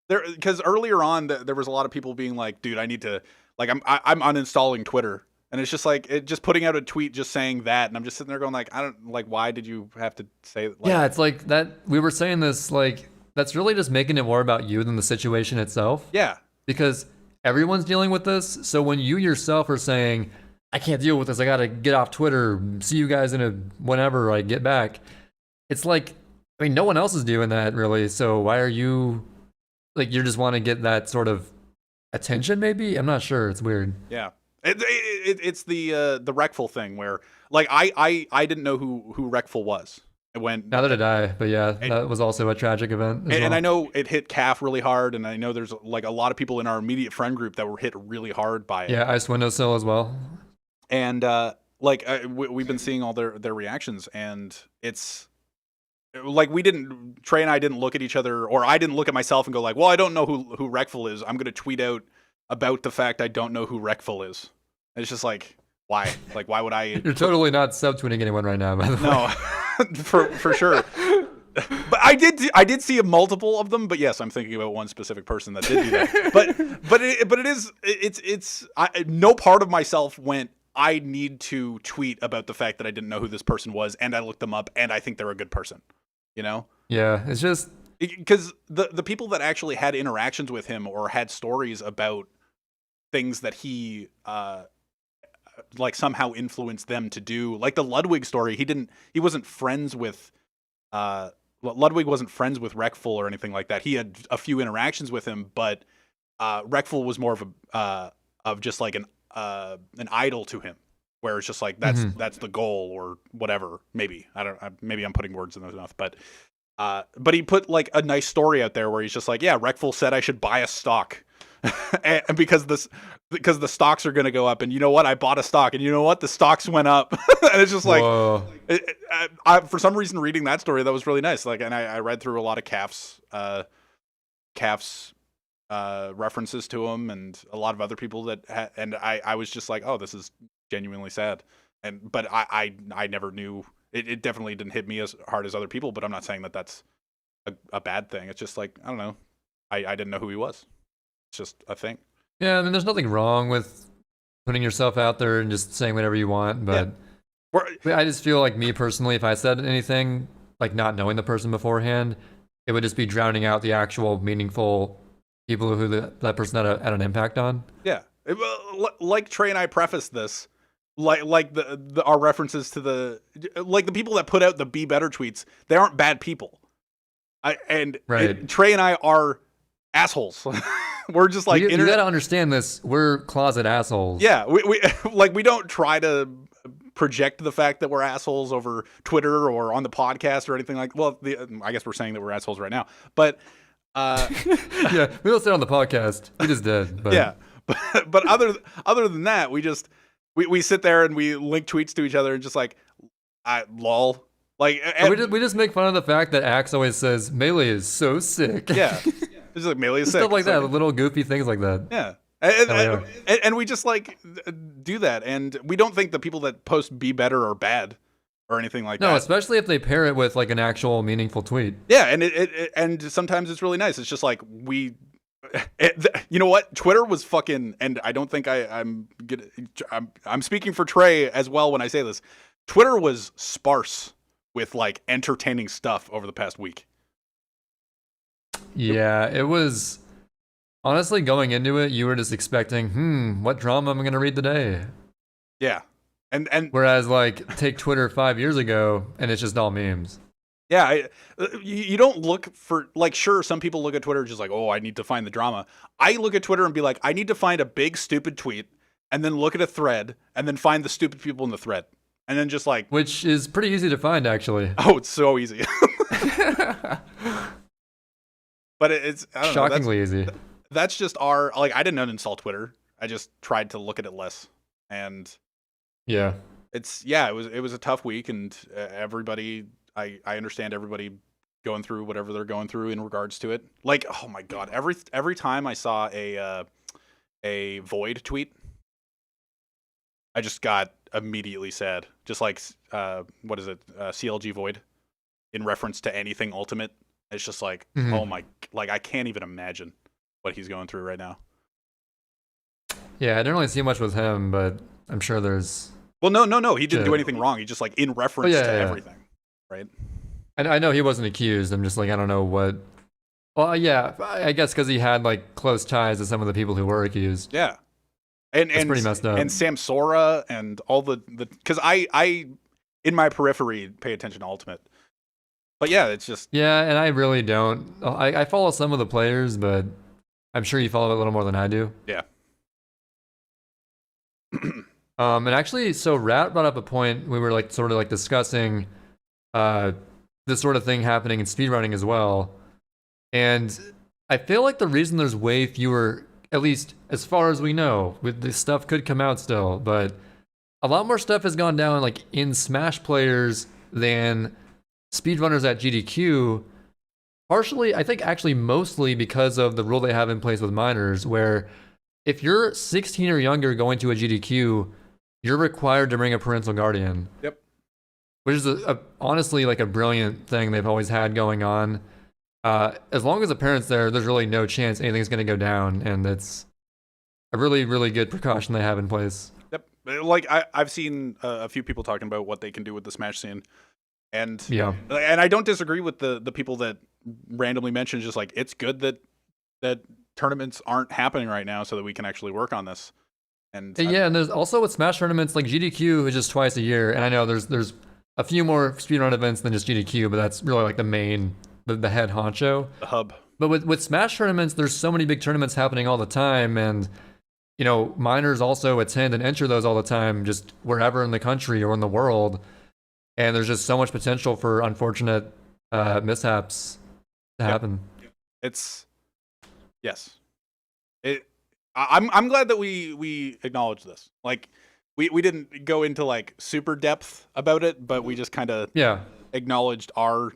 S1: Because earlier on, there was a lot of people being like, dude, I need to, like, I'm uninstalling Twitter. And it's just like, just putting out a tweet just saying that, and I'm just sitting there going like, I don't, like, why did you have to say that? Like,
S2: yeah, it's like that, we were saying this, like, that's really just making it more about you than the situation itself.
S1: Yeah.
S2: Because everyone's dealing with this, so when you yourself are saying, I can't deal with this, I gotta get off Twitter, see you guys whenever I get back, it's like, I mean, no one else is doing that, really, so why are you, like, you just want to get that sort of attention, maybe? I'm not sure, it's weird.
S1: Yeah. It's the Wreckful thing where, like, I didn't know who Wreckful was.
S2: Neither did I, but yeah, that was also a tragic event.
S1: And I know it hit Calf really hard, and I know there's like a lot of people in our immediate friend group that were hit really hard by it.
S2: Yeah, Ice Windowsill as well.
S1: And we've been seeing all their reactions, and it's like Trey and I didn't look at each other, or I didn't look at myself and go like, well, I don't know who Wreckful is. I'm gonna tweet out about the fact I don't know who Wreckful is. And it's just like, why? Like, why would I?
S2: You're totally not subtweeting anyone right now, by the way.
S1: No, for sure. But I did see multiple of them. But yes, I'm thinking about one specific person that did do that. No part of myself went, I need to tweet about the fact that I didn't know who this person was, and I looked them up, and I think they're a good person. You know?
S2: Yeah, it's just
S1: because the people that actually had interactions with him or had stories about things that he like somehow influenced them to do, like the Ludwig story. He wasn't friends with Ludwig wasn't friends with Reckful or anything like that. He had a few interactions with him, but Reckful was more of just like an idol to him, where it's just like that's the goal or whatever. Maybe maybe I'm putting words in his mouth, but he put like a nice story out there where he's just like, yeah, Reckful said I should buy a stock, and because the stocks are going to go up, and you know what, I bought a stock, and you know what, the stocks went up, and it's just like, for some reason reading that story, that was really nice. Like, and I read through a lot of Calf's references to him, and a lot of other people that and I was just like, oh, this is genuinely sad, but I never knew. It definitely didn't hit me as hard as other people, but I'm not saying that that's a bad thing. It's just like, I don't know, I didn't know who he was. It's just a thing.
S2: Yeah, I mean, there's nothing wrong with putting yourself out there and just saying whatever you want, but I just feel like, me personally, if I said anything, like not knowing the person beforehand, it would just be drowning out the actual meaningful people who that person had an impact on.
S1: Yeah. Like Trey and I prefaced this, like our references to the people that put out the Be Better tweets, they aren't bad people. Trey and I are assholes. We're just like,
S2: you gotta understand this. We're closet assholes.
S1: Yeah, we don't try to project the fact that we're assholes over Twitter or on the podcast or anything like. Well, I guess we're saying that we're assholes right now, but
S2: yeah, we don't say it on the podcast. We just did. But.
S1: Yeah, but other than that, we sit there and we link tweets to each other and just like, lol. Like,
S2: we just make fun of the fact that Axe always says Melee is so sick.
S1: Yeah. It's like Melee is sick.
S2: Stuff like that, little goofy things like that.
S1: Yeah. And we just like do that, and we don't think the people that post Be Better are bad or anything like that.
S2: No, especially if they pair it with like an actual meaningful tweet.
S1: Yeah, and and sometimes it's really nice. It's just like you know what? Twitter was fucking, and I don't think I'm speaking for Trey as well when I say this. Twitter was sparse with like entertaining stuff over the past week.
S2: Yeah, it was. Honestly, going into it, you were just expecting, what drama am I going to read today?
S1: Yeah. And
S2: whereas, like, take Twitter 5 years ago, and it's just all memes.
S1: Yeah, you don't look for, like, sure, some people look at Twitter just like, oh, I need to find the drama. I look at Twitter and be like, I need to find a big, stupid tweet, and then look at a thread, and then find the stupid people in the thread. And then just like...
S2: Which is pretty easy to find, actually.
S1: Oh, it's so easy. But it's... I don't
S2: shockingly
S1: know,
S2: easy.
S1: That's just our, like, I didn't uninstall Twitter. I just tried to look at it less. And
S2: yeah,
S1: it was a tough week, and everybody, I understand everybody going through whatever they're going through in regards to it. Like, oh my God, every time I saw a Void tweet, I just got immediately sad. Just like, what is it? CLG Void, in reference to anything Ultimate. It's just like, oh my, like, I can't even imagine what he's going through right now.
S2: Yeah, I didn't really see much with him, but I'm sure there's...
S1: Well, no, he didn't do anything wrong. He just, like, in reference to everything, right?
S2: I know he wasn't accused. I'm just like, I don't know what... Well, yeah, I guess because he had, like, close ties to some of the people who were accused.
S1: Yeah. And
S2: pretty messed up.
S1: And Samsora and all the... Because I, in my periphery, pay attention to Ultimate. But yeah, it's just...
S2: Yeah, and I really don't. I follow some of the players, but... I'm sure you follow it a little more than I do.
S1: Yeah.
S2: And actually, so Rat brought up a point. We were like sort of like discussing this sort of thing happening in speedrunning as well. And I feel like the reason there's way fewer, at least as far as we know, with this stuff could come out still, but a lot more stuff has gone down like in Smash players than speedrunners at GDQ. Partially, I think actually mostly because of the rule they have in place with minors, where if you're 16 or younger going to a GDQ, you're required to bring a parental guardian.
S1: Yep.
S2: which is honestly like a brilliant thing they've always had going on. As long as the parents there's really no chance anything's going to go down, and it's a really, really good precaution they have in place.
S1: Yep. Like I've seen a few people talking about what they can do with the Smash scene, and I don't disagree with the people that randomly mention just like it's good that tournaments aren't happening right now so that we can actually work on this. And
S2: and there's also with Smash tournaments like GDQ is just twice a year, and I know there's a few more speedrun events than just GDQ, but that's really like the main. The head honcho,
S1: the hub.
S2: But with Smash tournaments, there's so many big tournaments happening all the time, and minors also attend and enter those all the time, just wherever in the country or in the world. And there's just so much potential for unfortunate mishaps to happen.
S1: It's yes. I'm glad that we acknowledge this. Like we didn't go into like super depth about it, but we just kind of acknowledged our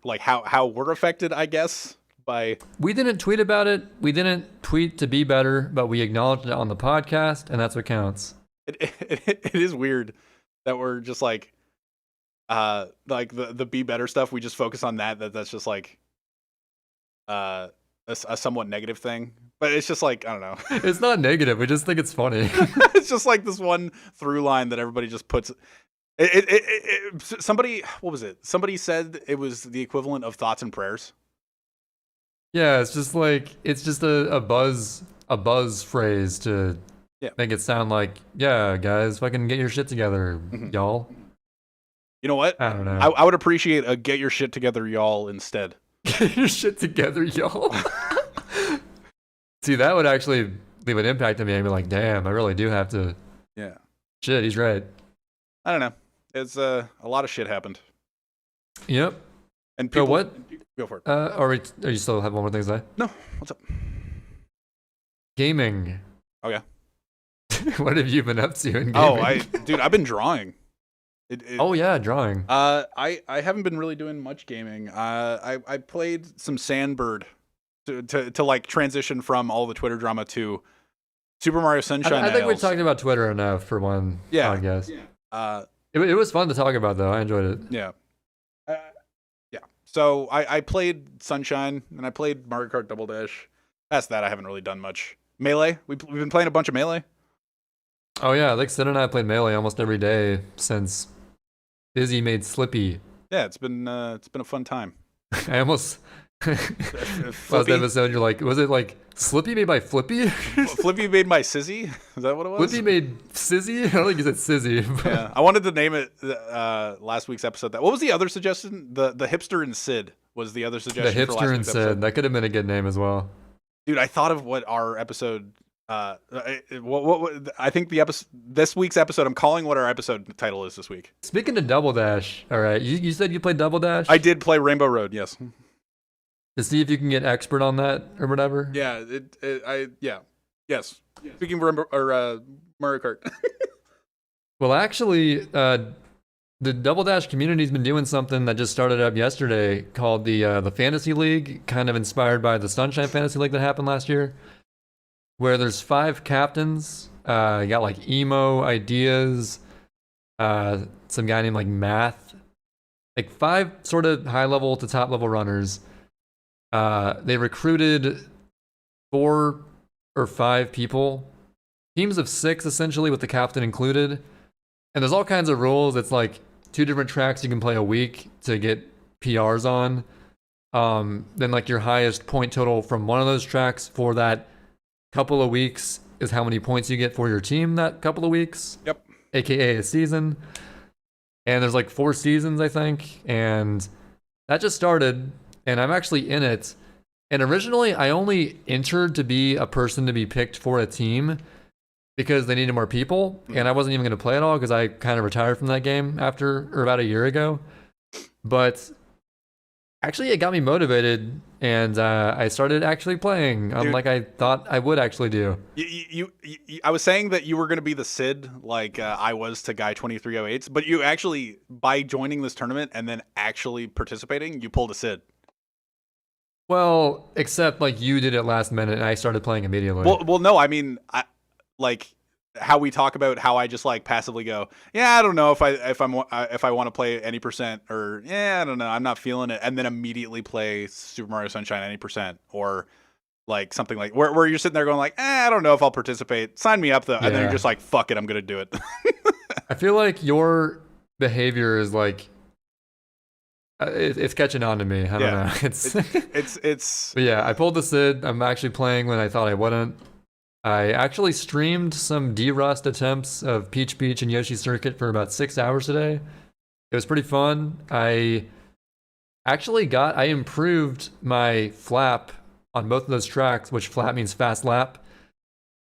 S1: like how we're affected, I guess, by.
S2: We didn't tweet about it. We didn't tweet to be better, but we acknowledged it on the podcast, and that's what counts.
S1: It is weird that we're just like the be better stuff. We just focus on that's just like a somewhat negative thing, but it's just like I don't know.
S2: It's not negative. We just think it's funny.
S1: It's just like this one through line that everybody just puts. Somebody, what was it? Somebody said it was the equivalent of thoughts and prayers.
S2: Yeah, it's just a buzz phrase to make it sound like, yeah, guys, fucking get your shit together, y'all.
S1: You know what?
S2: I don't know.
S1: I would appreciate a get your shit together, y'all, instead.
S2: Get your shit together, y'all. See, that would actually leave an impact on me. I'd be like, damn, I really do have to.
S1: Yeah.
S2: Shit, he's right.
S1: I don't know. It's a lot of shit happened.
S2: Yep.
S1: And people,
S2: so what?
S1: Go for it.
S2: Are you still have one more thing to say?
S1: No. What's up?
S2: Gaming.
S1: Oh yeah.
S2: What have you been up to in gaming?
S1: Oh, I've been drawing.
S2: Oh yeah, drawing.
S1: I haven't been really doing much gaming. I played some Sandbird to like transition from all the Twitter drama to Super Mario Sunshine.
S2: I think we talked about Twitter enough for one podcast.
S1: Yeah.
S2: It was fun to talk about though. I enjoyed it.
S1: Yeah. Yeah. So I played Sunshine and I played Mario Kart Double Dash. Past that, I haven't really done much. Melee. We've been playing a bunch of Melee.
S2: Oh yeah, like Sid and I played Melee almost every day since Izzy made Slippy.
S1: Yeah, it's been a fun time.
S2: I almost last episode you're like, was it like Slippy made by Flippy?
S1: Flippy made by Sizzy? Is that what it was?
S2: Flippy made Sizzy? I don't think you said Sizzy.
S1: Yeah, I wanted to name it last week's episode. What was the other suggestion? The Hipster and Sid was the other suggestion.
S2: The Hipster and Sid. Episode. That could have been a good name as well.
S1: Dude, I thought of what our episode. What I think this week's episode. I'm calling what our episode title is this week.
S2: Speaking of Double Dash, all right, you said you played Double Dash.
S1: I did play Rainbow Road. Yes.
S2: To see if you can get expert on that or whatever.
S1: Yeah. Yes. Speaking of Mario Kart.
S2: Well, actually, the Double Dash community's been doing something that just started up yesterday called the Fantasy League, kind of inspired by the Sunshine Fantasy League that happened last year, where there's 5 captains. You got like Emo, Ideas, some guy named like Math, like 5 sort of high level to top level runners. They recruited 4 or 5 people, teams of 6 essentially, with the captain included. And there's all kinds of rules. It's like 2 different tracks you can play a week to get PRs on. Then like your highest point total from one of those tracks for that couple of weeks is how many points you get for your team that couple of weeks.
S1: Yep.
S2: AKA a season. And there's like 4 seasons, I think. And that just started, and I'm actually in it. And originally, I only entered to be a person to be picked for a team because they needed more people. And I wasn't even going to play at all because I kind of retired from that game about a year ago. But actually, it got me motivated, and I started actually playing, like I thought I would actually do.
S1: I was saying that you were going to be the Sid, like I was to Guy 2308s, but you actually, by joining this tournament and then actually participating, you pulled a Sid.
S2: Well, except like you did it last minute, and I started playing immediately.
S1: Well, no, I mean, how we talk about how I just like passively go, yeah, I don't know if I want to play any percent, or yeah, I don't know, I'm not feeling it, and then immediately play Super Mario Sunshine any percent, or like something like where you're sitting there going like, I don't know if I'll participate. Sign me up though, and then you're just like, fuck it, I'm gonna do it.
S2: I feel like your behavior is like it's catching on to me. I don't know.
S1: It's.
S2: But yeah, I pulled the Sid. I'm actually playing when I thought I wouldn't. I actually streamed some D-Rust attempts of Peach Beach and Yoshi Circuit for about 6 hours today. It was pretty fun. I improved my flap on both of those tracks, which flap means fast lap.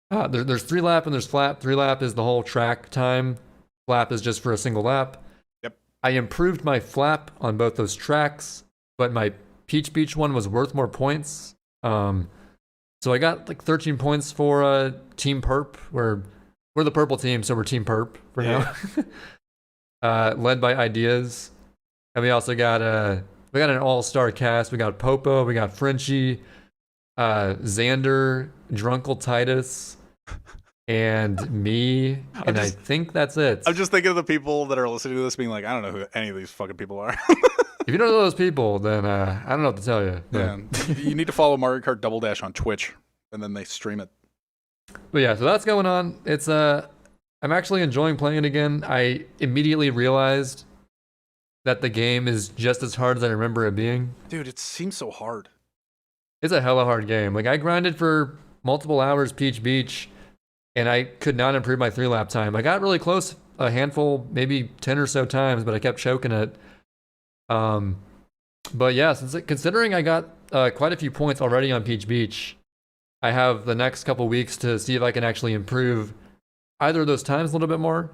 S2: There's 3 lap and there's flap. 3 lap is the whole track time. Flap is just for a single lap.
S1: Yep.
S2: I improved my flap on both those tracks, but my Peach Beach one was worth more points. So I got like 13 points for Team Perp. We're the purple team, so we're Team Perp for now. Led by Ideas. And we also got an all-star cast. We got Popo, we got Frenchie, Xander, Drunkle Titus, and me. And I think that's it.
S1: I'm just thinking of the people that are listening to this being like, I don't know who any of these fucking people are.
S2: If you don't know those people, then I don't know what to tell you.
S1: Yeah. You need to follow Mario Kart Double Dash on Twitch, and then they stream it.
S2: But yeah, so that's going on. It's I'm actually enjoying playing it again. I immediately realized that the game is just as hard as I remember it being.
S1: Dude, it seems so hard.
S2: It's a hella hard game. Like, I grinded for multiple hours Peach Beach, and I could not improve my 3-lap time. I got really close a handful, maybe 10 or so times, but I kept choking it. But yeah, considering I got quite a few points already on Peach Beach, I have the next couple weeks to see if I can actually improve either of those times a little bit more.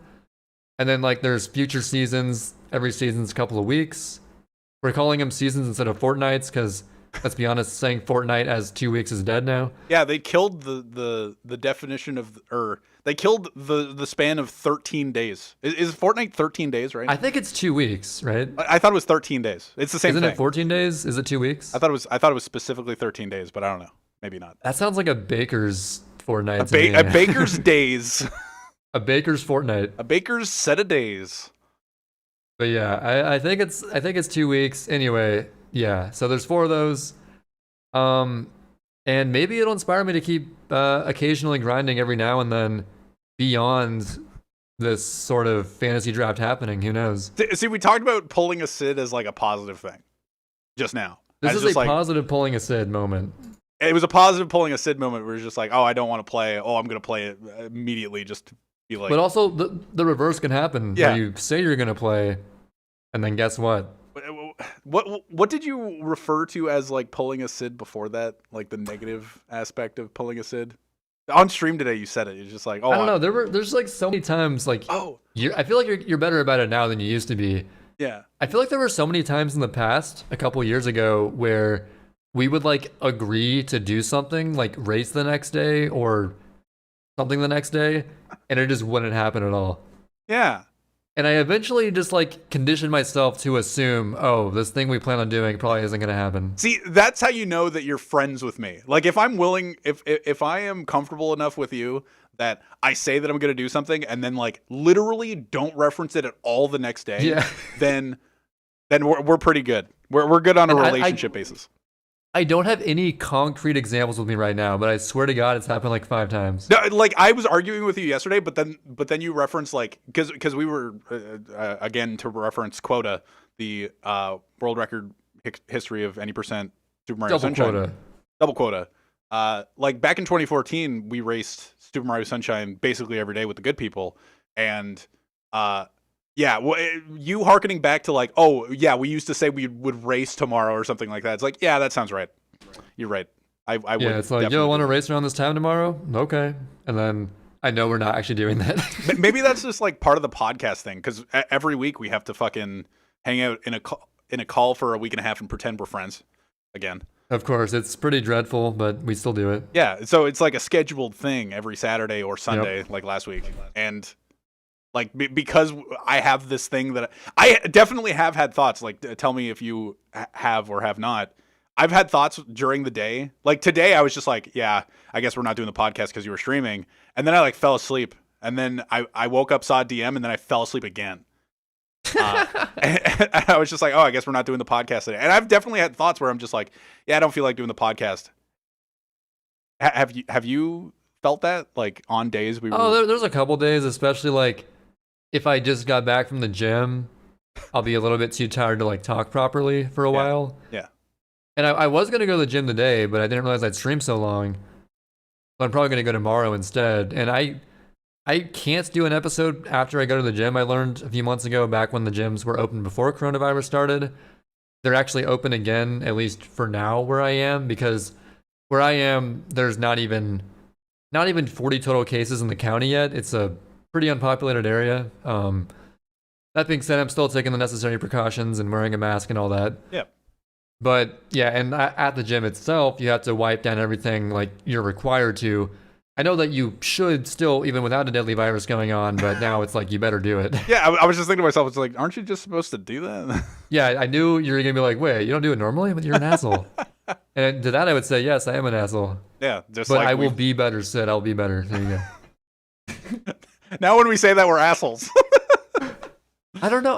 S2: And then like there's future seasons. Every season's a couple of weeks. We're calling them seasons instead of fortnights because, let's be honest, saying fortnight as 2 weeks is dead now.
S1: Yeah, they killed the definition of, or they killed the span of 13 days. Is fortnight 13 days, right?
S2: I think it's 2 weeks, right?
S1: I thought it was 13 days. It's the same thing.
S2: Isn't it 14 days? Is it 2 weeks?
S1: I thought it was specifically 13 days, but I don't know. Maybe not.
S2: That sounds like a baker's fortnight.
S1: A baker's days.
S2: A baker's fortnight.
S1: A baker's set of days.
S2: But yeah, I think it's 2 weeks. Anyway, yeah. So there's 4 of those. And maybe it'll inspire me to keep occasionally grinding every now and then beyond this sort of fantasy draft happening. Who knows?
S1: See, we talked about pulling a Sid as like a positive thing just now.
S2: This is a positive pulling a Sid moment.
S1: It was a positive pulling a Sid moment where it's just like, oh, I don't want to play. Oh, I'm going to play it immediately just to be like.
S2: But also the reverse can happen.
S1: Yeah.
S2: Where you say you're going to play, and then guess what?
S1: What did you refer to as like pulling a Sid before that? Like the negative aspect of pulling a Sid? On stream today, you said it. You're just like, oh,
S2: I don't know. There's like so many times like, I feel like you're better about it now than you used to be.
S1: Yeah.
S2: I feel like there were so many times in the past, a couple years ago, where we would like agree to do something, like race the next day or something the next day, and it just wouldn't happen at all.
S1: Yeah.
S2: And I eventually just like conditioned myself to assume, oh, this thing we plan on doing probably isn't going to happen.
S1: See, that's how you know that you're friends with me. Like if I'm willing, if I am comfortable enough with you that I say that I'm going to do something and then like literally don't reference it at all the next day, then we're pretty good. We're good on a relationship basis.
S2: I don't have any concrete examples with me right now, but I swear to God, it's happened like 5 times.
S1: No, like I was arguing with you yesterday, but then you referenced like because we were again to reference quota, the world record history of any percent Super Mario Sunshine. Double quota. Like back in 2014, we raced Super Mario Sunshine basically every day with the good people, and yeah, well, you hearkening back to like, oh yeah, we used to say we would race tomorrow or something like that. It's like, yeah, that sounds right. You're right. I would.
S2: Yeah, it's like, yo, want to race around this time tomorrow? Okay, and then I know we're not actually doing that.
S1: Maybe that's just like part of the podcast thing, because every week we have to fucking hang out in a call for a week and a half and pretend we're friends again.
S2: Of course, it's pretty dreadful, but we still do it.
S1: Yeah, so it's like a scheduled thing every Saturday or Sunday, like last week, and. Like, because I have this thing that I definitely have had thoughts, like, tell me if you have or have not. I've had thoughts during the day. Like, today I was just like, yeah, I guess we're not doing the podcast because you were streaming. And then I, like, fell asleep. and then I woke up, saw a DM, and then I fell asleep again. And I was just like, oh, I guess we're not doing the podcast today. And I've definitely had thoughts where I'm just like, yeah, I don't feel like doing the podcast. Have you felt that, like, on days we were...
S2: there's a couple days, especially like if I just got back from the gym, I'll be a little bit too tired to like talk properly for a while.
S1: Yeah.
S2: And I was gonna go to the gym today, but I didn't realize I'd stream so long. So I'm probably gonna go tomorrow instead. And I can't do an episode after I go to the gym. I learned a few months ago, back when the gyms were open before coronavirus started, they're actually open again, at least for now where I am, because where I am, there's not even 40 total cases in the county yet. It's a pretty unpopulated area. That being said, I'm still taking the necessary precautions and wearing a mask and all that.
S1: Yeah.
S2: But yeah, and at the gym itself, you have to wipe down everything like you're required to. I know that you should still, even without a deadly virus going on, but now it's like you better do it.
S1: Yeah, I was just thinking to myself, it's like, aren't you just supposed to do that?
S2: Yeah, I knew you were going to be like, wait, you don't do it normally? But you're an asshole. And to that, I would say, yes, I am an asshole.
S1: Yeah, just
S2: but
S1: like
S2: I will be better, Sid. I'll be better. There you go.
S1: Now when we say that, we're assholes.
S2: I don't know.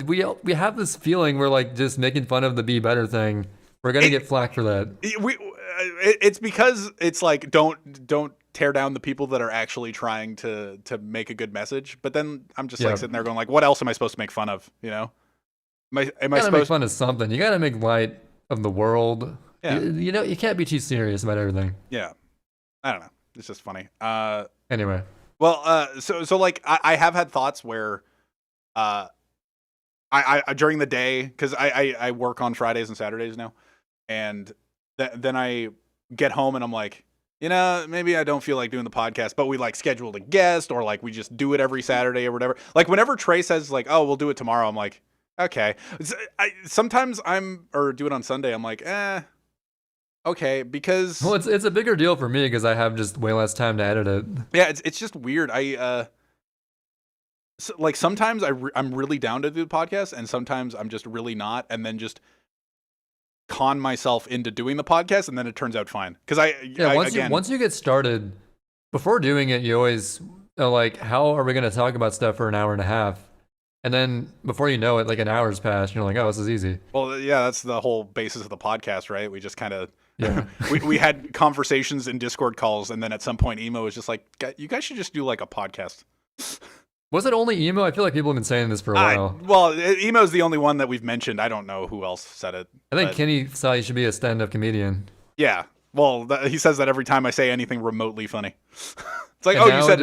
S2: We have this feeling we're like just making fun of the be better thing. We're going to get flack for that.
S1: It's because it's like, don't tear down the people that are actually trying to make a good message. But then I'm just like sitting there going like, what else am I supposed to make fun of? You know, am I supposed to make
S2: fun of something? You got to make light of the world.
S1: Yeah.
S2: You know, you can't be too serious about everything.
S1: Yeah. I don't know. It's just funny.
S2: Anyway.
S1: Well, so like I have had thoughts where, I during the day, because I work on Fridays and Saturdays now, and then I get home and I'm like, you know, maybe I don't feel like doing the podcast, but we like scheduled a guest, or like we just do it every Saturday or whatever. Like whenever Trey says like, oh, we'll do it tomorrow, I'm like, okay. Sometimes or do it on Sunday, I'm like, okay, because...
S2: Well, it's a bigger deal for me because I have just way less time to edit it.
S1: Yeah, it's just weird. Like sometimes I'm really down to do the podcast, and sometimes I'm just really not, and then just con myself into doing the podcast, and then it turns out fine. Because
S2: once you get started, before doing it, you always are like, how are we going to talk about stuff for an hour and a half? And then before you know it, like an hour's passed, and you're like, oh, this is easy.
S1: Well, yeah, that's the whole basis of the podcast, right? We just kind of... Yeah. we had conversations in Discord calls, and then at some point Emo was just like, you guys should just do like a podcast.
S2: Was it only Emo? I feel like people have been saying this for a while.
S1: Well, Emo's the only one that we've mentioned. I don't know who else said it.
S2: I think Kenny thought he should be a stand-up comedian.
S1: Yeah. Well, he says that every time I say anything remotely funny. It's like,
S2: and
S1: you said...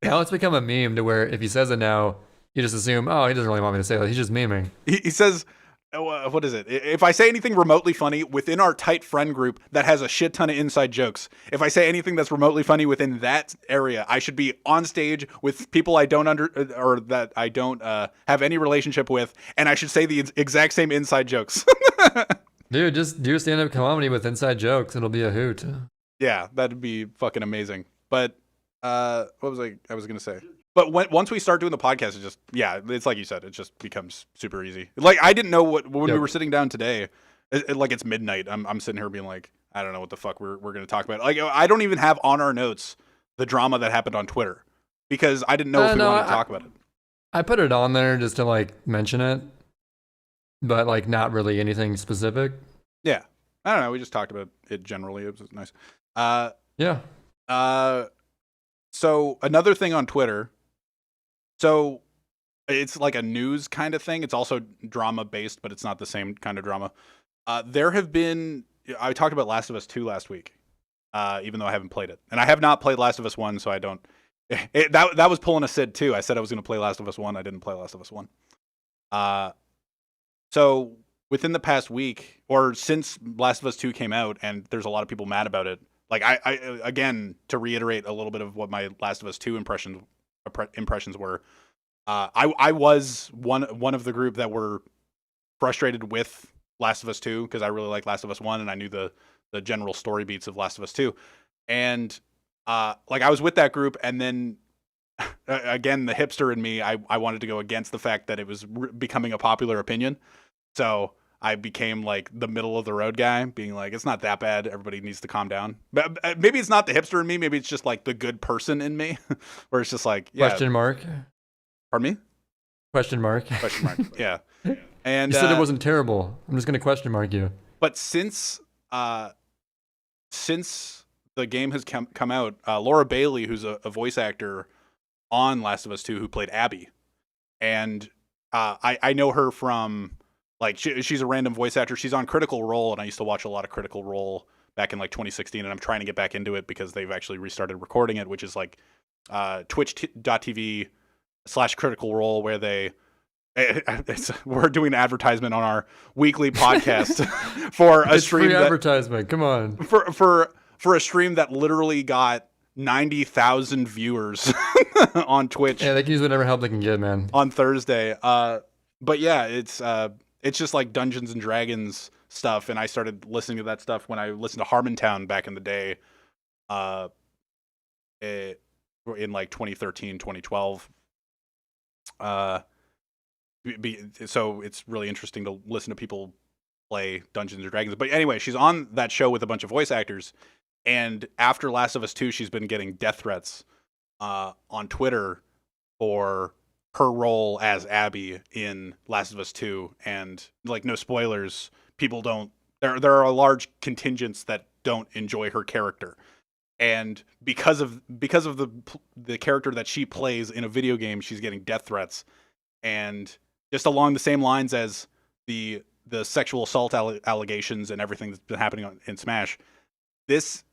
S2: Now it's become a meme to where if he says it now, you just assume, oh, he doesn't really want me to say that. He's just memeing.
S1: He says... what is it? If I say anything remotely funny within our tight friend group that has a shit ton of inside jokes, if I say anything that's remotely funny within that area, I should be on stage with people I don't or that I don't have any relationship with, and I should say the exact same inside jokes.
S2: Dude, just do stand-up comedy with inside jokes. It'll be a hoot.
S1: Yeah, that'd be fucking amazing. But what was I was gonna say? But once we start doing the podcast, it's like you said, it just becomes super easy. Like I didn't know when we were sitting down today, like it's midnight. I'm sitting here being like, I don't know what the fuck we're going to talk about. Like I don't even have on our notes the drama that happened on Twitter because I didn't know if we wanted to talk about it.
S2: I put it on there just to like mention it, but like not really anything specific.
S1: Yeah, I don't know. We just talked about it generally. It was nice.
S2: Yeah.
S1: So another thing on Twitter. So it's like a news kind of thing. It's also drama based, but it's not the same kind of drama. There have been, I talked about Last of Us 2 last week, even though I haven't played it. And I have not played Last of Us 1, so I don't, that was pulling a Sid too. I said I was going to play Last of Us 1. I didn't play Last of Us 1. So within the past week, or since Last of Us 2 came out, and there's a lot of people mad about it, like I again, to reiterate a little bit of what my Last of Us 2 impressions were, I was one of the group that were frustrated with Last of Us 2 because I really liked Last of Us 1 and I knew the general story beats of Last of Us 2, and like I was with that group, and then again the hipster in me, I wanted to go against the fact that it was becoming a popular opinion, so I became like the middle of the road guy, being like, it's not that bad. Everybody needs to calm down. But maybe it's not the hipster in me. Maybe it's just like the good person in me, where it's just like, yeah.
S2: Question mark.
S1: Pardon me?
S2: Question mark.
S1: Question mark. Yeah. And
S2: you said it wasn't terrible. I'm just gonna question mark you.
S1: But since the game has come out, Laura Bailey, who's a voice actor on Last of Us 2, who played Abby, and I know her from like she's a random voice actor. She's on Critical Role, and I used to watch a lot of Critical Role back in like 2016, and I'm trying to get back into it because they've actually restarted recording it, which is like twitch.tv/Critical Role, where we're doing an advertisement on our weekly podcast for a stream.
S2: Free advertisement. Come on.
S1: For a stream that literally got 90,000 viewers on Twitch.
S2: Yeah, they can use whatever help they can get, man.
S1: On Thursday. But yeah, it's just like Dungeons and Dragons stuff, and I started listening to that stuff when I listened to Harmontown back in the day, in like 2013, 2012. So it's really interesting to listen to people play Dungeons and Dragons. But anyway, she's on that show with a bunch of voice actors, and after Last of Us 2, she's been getting death threats on Twitter for her role as Abby in Last of Us 2. And like, no spoilers, people don't. There are large contingents that don't enjoy her character, and because of the character that she plays in a video game, she's getting death threats. And just along the same lines as the sexual assault allegations and everything that's been happening in Smash, this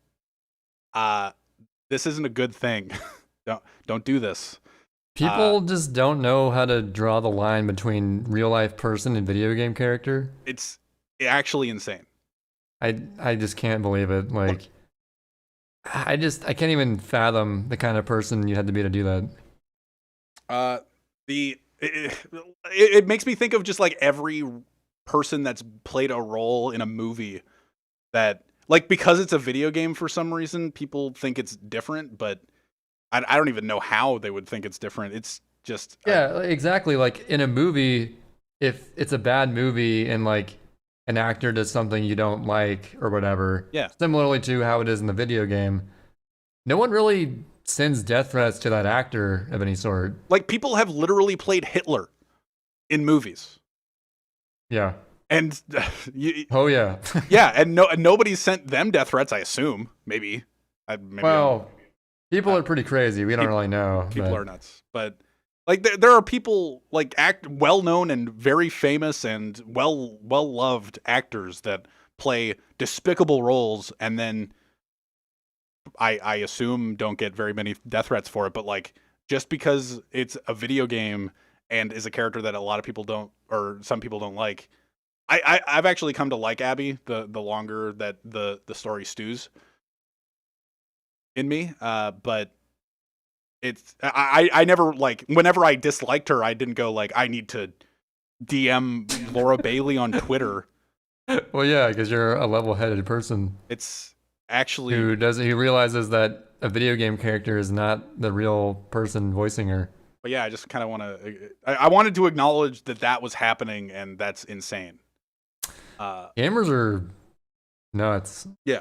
S1: isn't a good thing. Don't do this.
S2: People just don't know how to draw the line between real life person and video game character.
S1: It's actually insane.
S2: I just can't believe it. Like, I can't even fathom the kind of person you had to be to do that.
S1: It makes me think of just like every person that's played a role in a movie that, like, because it's a video game, for some reason people think it's different, but I don't even know how they would think it's different. It's just
S2: exactly. Like in a movie, if it's a bad movie and like an actor does something you don't like or whatever, similarly to how it is in the video game, no one really sends death threats to that actor of any sort.
S1: Like, people have literally played Hitler in movies.
S2: Yeah.
S1: And
S2: oh yeah.
S1: Yeah, and nobody sent them death threats, I assume. Maybe
S2: well, people are pretty crazy. We don't really know.
S1: People are nuts. But like, there are people like well-known and very famous and well-loved actors that play despicable roles, and then I assume don't get very many death threats for it. But like, just because it's a video game and is a character that a lot of people don't, or some people don't like, I've actually come to like Abby the longer that the story stews in me. But it's I never, like, whenever I disliked her, I didn't go like, I need to DM Laura Bailey on Twitter.
S2: Well, yeah, because you're a level-headed person.
S1: It's actually
S2: who realizes that a video game character is not the real person voicing her.
S1: But yeah, I just kind of want to. I wanted to acknowledge that was happening, and that's insane.
S2: Gamers are nuts.
S1: Yeah,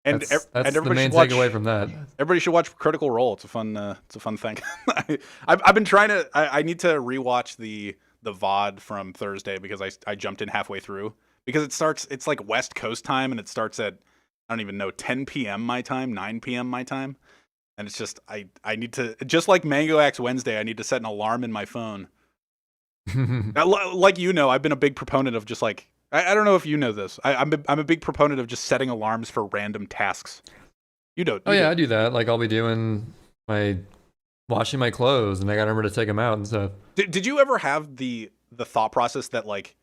S1: and
S2: that's the main takeaway from that.
S1: Everybody should watch Critical Role. It's a fun thing. I've been trying to. I need to rewatch the VOD from Thursday because I jumped in halfway through, because it starts. It's like West Coast time, and it starts at, I don't even know, 10 p.m. my time, 9 p.m. my time. And it's just, I need to, just like Mango Axe Wednesday, I need to set an alarm in my phone. Like, I've been a big proponent of just like, I don't know if you know this. I'm a big proponent of just setting alarms for random tasks. You don't.
S2: I do that. Like, I'll be doing washing my clothes, and I gotta remember to take them out and stuff.
S1: Did you ever have the thought process that, like,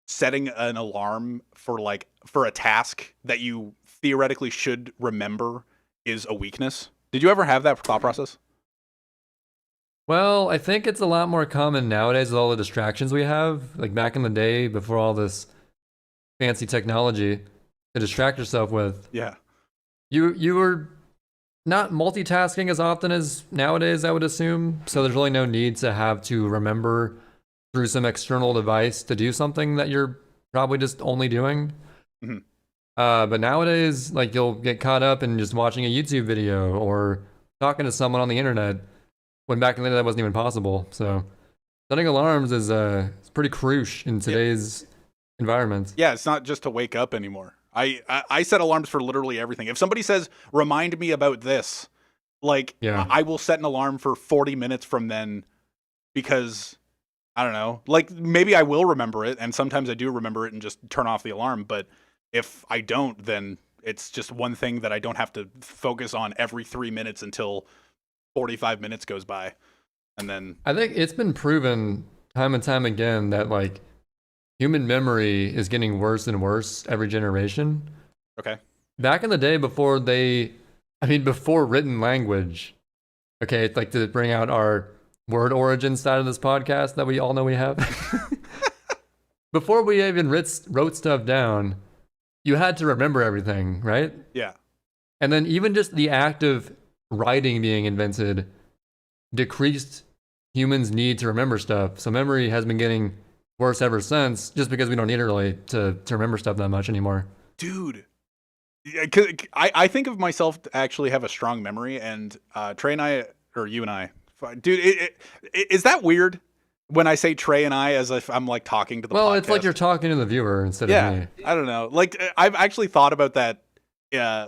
S1: setting an alarm for a task that you theoretically should remember is a weakness? Did you ever have that thought process?
S2: Well, I think it's a lot more common nowadays with all the distractions we have. Like, back in the day, before all this fancy technology to distract yourself with.
S1: Yeah.
S2: You were not multitasking as often as nowadays, I would assume. So there's really no need to have to remember through some external device to do something that you're probably just only doing.
S1: Mm-hmm.
S2: But nowadays, like you'll get caught up in just watching a YouTube video or talking to someone on the internet, when back in the day that wasn't even possible. So setting alarms is it's pretty crucial in today's environment.
S1: Yeah, it's not just to wake up anymore. I set alarms for literally everything. If somebody says, remind me about this, like, I will set an alarm for 40 minutes from then because, I don't know, like, maybe I will remember it, and sometimes I do remember it and just turn off the alarm, but if I don't, then it's just one thing that I don't have to focus on every 3 minutes until 45 minutes goes by. And then
S2: I think it's been proven time and time again that, like, human memory is getting worse and worse every generation.
S1: Okay.
S2: Back in the day before before written language, okay, it's like to bring out our word origin side of this podcast that we all know we have. Before we even wrote stuff down, you had to remember everything, right?
S1: Yeah.
S2: And then even just the act of writing being invented decreased humans' need to remember stuff. So memory has been getting worse ever since, just because we don't need it really to remember stuff that much anymore.
S1: Dude, I think of myself to actually have a strong memory, and Trey and I, or you and I, dude, is that weird when I say Trey and I as if I'm like talking to the podcast?
S2: Well, it's like you're talking to the viewer instead of me.
S1: I don't know. Like, I've actually thought about that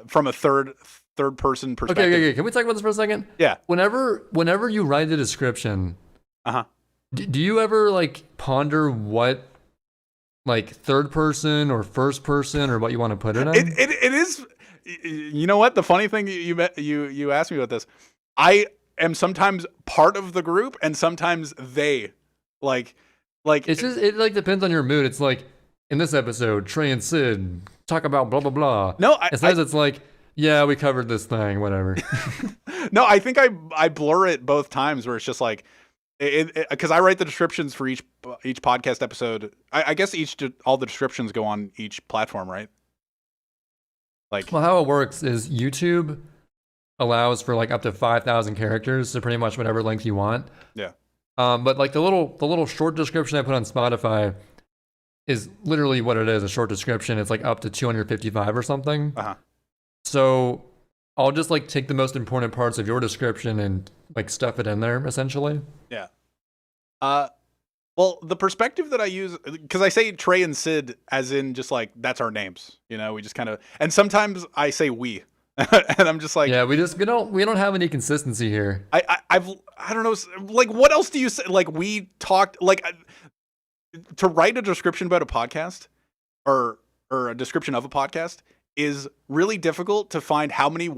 S1: from a third person perspective.
S2: Okay. Can we talk about this for a second?
S1: Yeah.
S2: Whenever you write the description, do you ever like ponder what like third person or first person or what you want to put it in?
S1: It is. You know what? The funny thing you asked me about this, I am sometimes part of the group and sometimes they like
S2: it's just it like depends on your mood. It's like in this episode, Trey and Sid talk about blah blah blah.
S1: No,
S2: it's like, yeah, we covered this thing, whatever.
S1: No, I think I blur it both times where it's just like, because I write the descriptions for each podcast episode. I guess all the descriptions go on each platform, right? Like,
S2: well, how it works is YouTube allows for like up to 5,000 characters, so pretty much whatever length you want.
S1: Yeah.
S2: But like the little short description I put on Spotify is literally what it is, a short description. It's like up to 255 or something. So I'll just like take the most important parts of your description and like stuff it in there essentially.
S1: Yeah. Well, the perspective that I use, because I say Trey and Sid as in just like, that's our names, you know, we just kind of, and sometimes I say we, and I'm just like,
S2: yeah, we don't have any consistency here.
S1: I don't know, like, what else do you say? Like, we talked, like, to write a description about a podcast or a description of a podcast is really difficult to find how many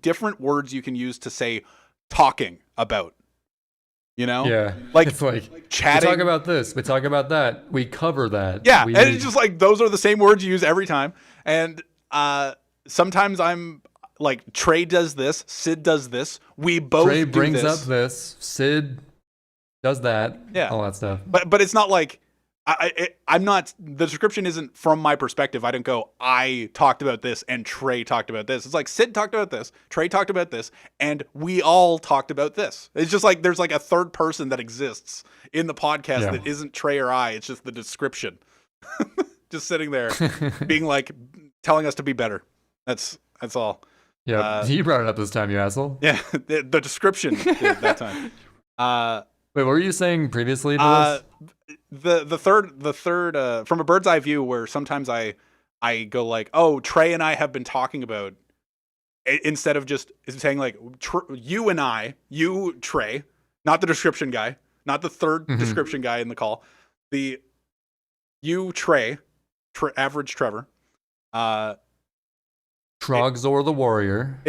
S1: different words you can use to say talking about, you know?
S2: Yeah.
S1: Like,
S2: it's like
S1: chatting.
S2: We talk about this, we talk about that, we cover that.
S1: Yeah. And it's just like, those are the same words you use every time. And sometimes I'm like, Trey does this, Sid does this. We both
S2: Trey
S1: do
S2: brings
S1: this.
S2: up this, Sid does that.
S1: Yeah.
S2: All that stuff.
S1: But it's not like, I'm not, the description isn't from my perspective. I don't go, I talked about this and Trey talked about this. It's like Sid talked about this, Trey talked about this, and we all talked about this. It's just like there's like a third person that exists in the podcast that isn't Trey or I. It's just the description. Just sitting there being like, telling us to be better. That's all.
S2: Yeah, you brought it up this time, you asshole.
S1: Yeah, the description that time.
S2: Wait, what were you saying previously to this?
S1: The third from a bird's eye view, where sometimes I go like, oh, Trey and I have been talking about, instead of just saying like you and I, you Trey, not the description guy, not the third description guy in the call, the you Trey, average Trevor,
S2: Trogzor the warrior.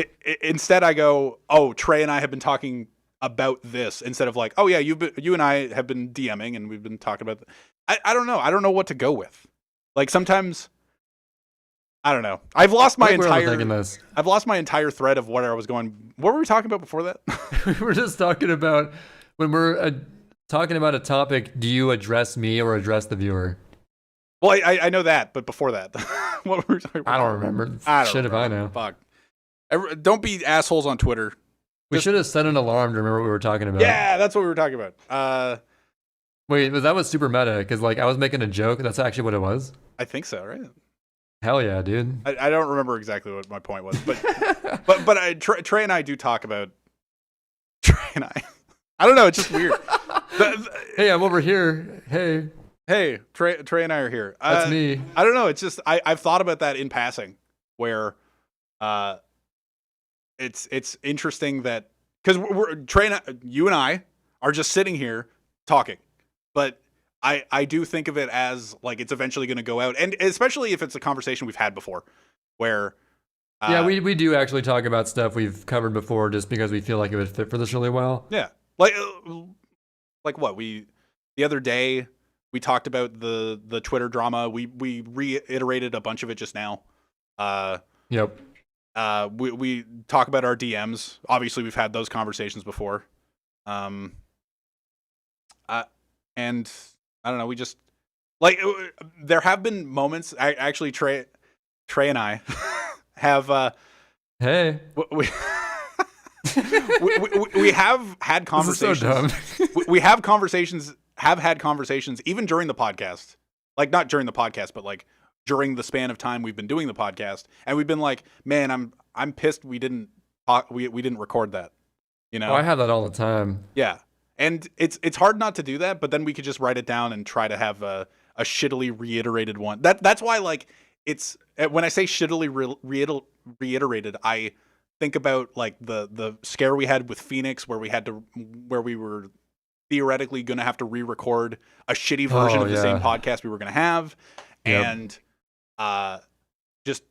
S1: Instead I go, oh, Trey and I have been talking about this, instead of like, oh yeah, you and I have been DMing and we've been talking about I don't know. I don't know what to go with. Like, sometimes I don't know. I've lost my entire thread of where I was going. What were we talking about before that?
S2: We were just talking about when we're talking about a topic, do you address me or address the viewer?
S1: Well, I know that, but before that, what were we talking about?
S2: I don't remember. Shit if I know.
S1: Fuck. Don't be assholes on Twitter.
S2: We should have set an alarm to remember what we were talking about.
S1: Yeah, that's what we were talking about.
S2: Wait, that was super meta because like I was making a joke. That's actually what it was.
S1: I think so, right?
S2: Hell yeah, dude.
S1: I don't remember exactly what my point was, but Trey and I do talk about Trey and I. I don't know. It's just weird.
S2: Hey, I'm over here. Hey,
S1: Trey and I are here.
S2: That's me.
S1: I don't know. It's just I've thought about that in passing, where it's interesting that because you and I are just sitting here talking, but I do think of it as like it's eventually going to go out, and especially if it's a conversation we've had before, where
S2: yeah, we do actually talk about stuff we've covered before, just because we feel like it would fit for this really well.
S1: Yeah, like what the other day we talked about the Twitter drama. We reiterated a bunch of it just now.
S2: Yep.
S1: We talk about our DMs. Obviously, we've had those conversations before. And I don't know. We just like there have been moments. Actually, Trey and I have.
S2: Hey.
S1: We have had conversations.
S2: This is so dumb.
S1: We have conversations. Have had conversations even during the podcast. Like not during the podcast, but like during the span of time we've been doing the podcast, and we've been like, man, I'm pissed we didn't talk. We didn't record that. You know.
S2: Oh, I have that all the time.
S1: Yeah. And it's hard not to do that, but then we could just write it down and try to have a shittily reiterated one. That's why like it's when I say shittily reiterated, I think about like the scare we had with Phoenix where we were theoretically going to have to re-record a shitty version of the same podcast we were going to have, and just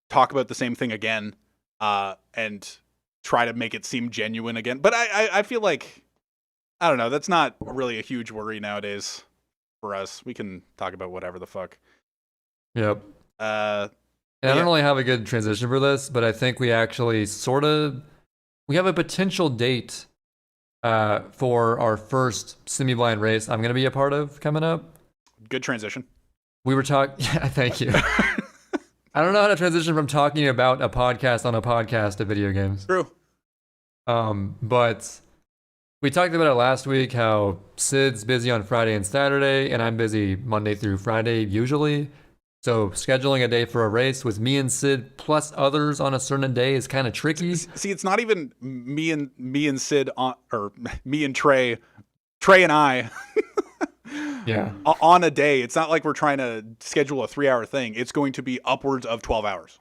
S1: talk about the same thing again, and try to make it seem genuine again. But I feel like, I don't know, that's not really a huge worry nowadays for us. We can talk about whatever the fuck.
S2: Yep. And I don't really have a good transition for this, but I think we actually we have a potential date for our first semi-blind race I'm going to be a part of coming up.
S1: Good transition.
S2: We were talking, yeah, thank you. I don't know how to transition from talking about a podcast on a podcast to video games.
S1: True.
S2: But we talked about it last week, how Sid's busy on Friday and Saturday, and I'm busy Monday through Friday usually. So scheduling a day for a race with me and Sid plus others on a certain day is kind of tricky.
S1: See, it's not even me and Sid or me and Trey and I.
S2: Yeah.
S1: On a day. It's not like we're trying to schedule a 3-hour thing. It's going to be upwards of 12 hours.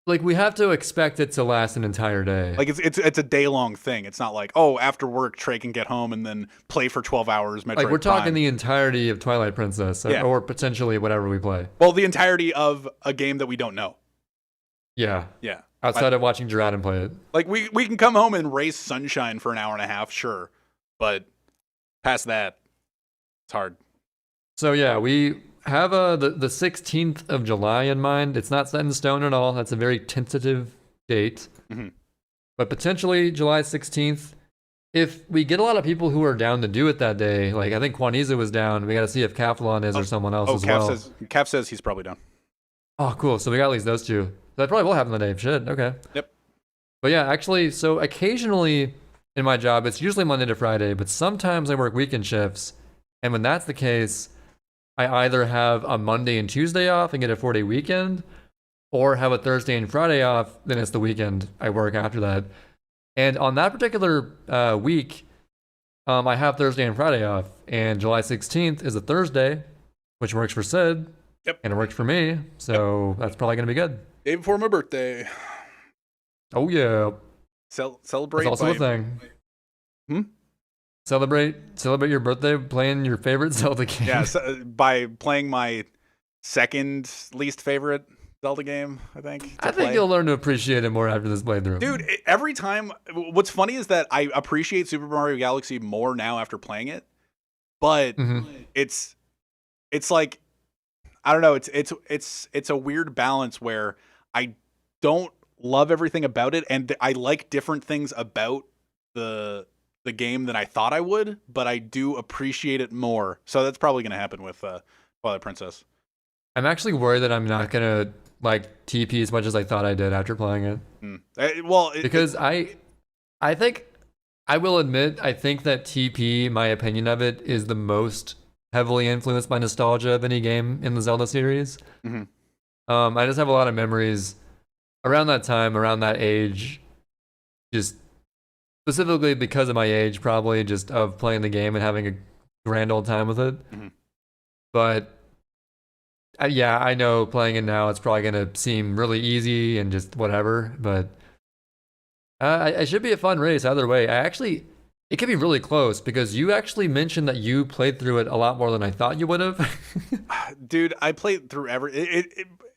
S2: Like, we have to expect it to last an entire day.
S1: Like, it's a day-long thing. It's not like, oh, after work, Trey can get home and then play for 12 hours Metroid
S2: like, we're talking
S1: Prime.
S2: the entirety of Twilight Princess, or potentially whatever we play.
S1: Well, the entirety of a game that we don't know.
S2: Yeah.
S1: Yeah.
S2: Outside of watching Gerardin play it.
S1: Like, we can come home and race Sunshine for an hour and a half, sure. But past that, it's hard.
S2: So, yeah, we have the 16th of July in mind. It's not set in stone at all. That's a very tentative date.
S1: Mm-hmm. But
S2: potentially July 16th. If we get a lot of people who are down to do it that day, like I think Quaniza was down. We got to see if Kaflon is or someone else as well.
S1: Kaf says he's probably down.
S2: Oh, cool. So we got at least those two. That probably will happen the day. Shit. Okay.
S1: Yep.
S2: But yeah, actually, so occasionally in my job, it's usually Monday to Friday, but sometimes I work weekend shifts. And when that's the case, I either have a Monday and Tuesday off and get a 4-day weekend, or have a Thursday and Friday off, then it's the weekend. I work after that. And on that particular week, I have Thursday and Friday off, and July 16th is a Thursday, which works for Sid, and it works for me, so that's probably going to be good.
S1: Day before my birthday.
S2: Oh, yeah.
S1: Celebrate.
S2: That's also a thing. Celebrate your birthday playing your favorite Zelda game.
S1: Yeah, by playing my second least favorite Zelda game, I think.
S2: I think you'll learn to appreciate it more after this playthrough.
S1: Dude, every time, what's funny is that I appreciate Super Mario Galaxy more now after playing it, but it's like, I don't know, it's a weird balance where I don't love everything about it, and I like different things about the game than I thought I would, but I do appreciate it more. So that's probably going to happen with Twilight Princess.
S2: I'm actually worried that I'm not going to like TP as much as I thought I did after playing it.
S1: Well,
S2: because I think I will admit, I think that TP, my opinion of it, is the most heavily influenced by nostalgia of any game in the Zelda series.
S1: Mm-hmm.
S2: I just have a lot of memories around that time, around that age, just specifically because of my age, probably just of playing the game and having a grand old time with it.
S1: Mm-hmm.
S2: But yeah, I know playing it now, it's probably gonna seem really easy and just whatever. But it should be a fun race either way. It could be really close because you actually mentioned that you played through it a lot more than I thought you would have.
S1: Dude, I played through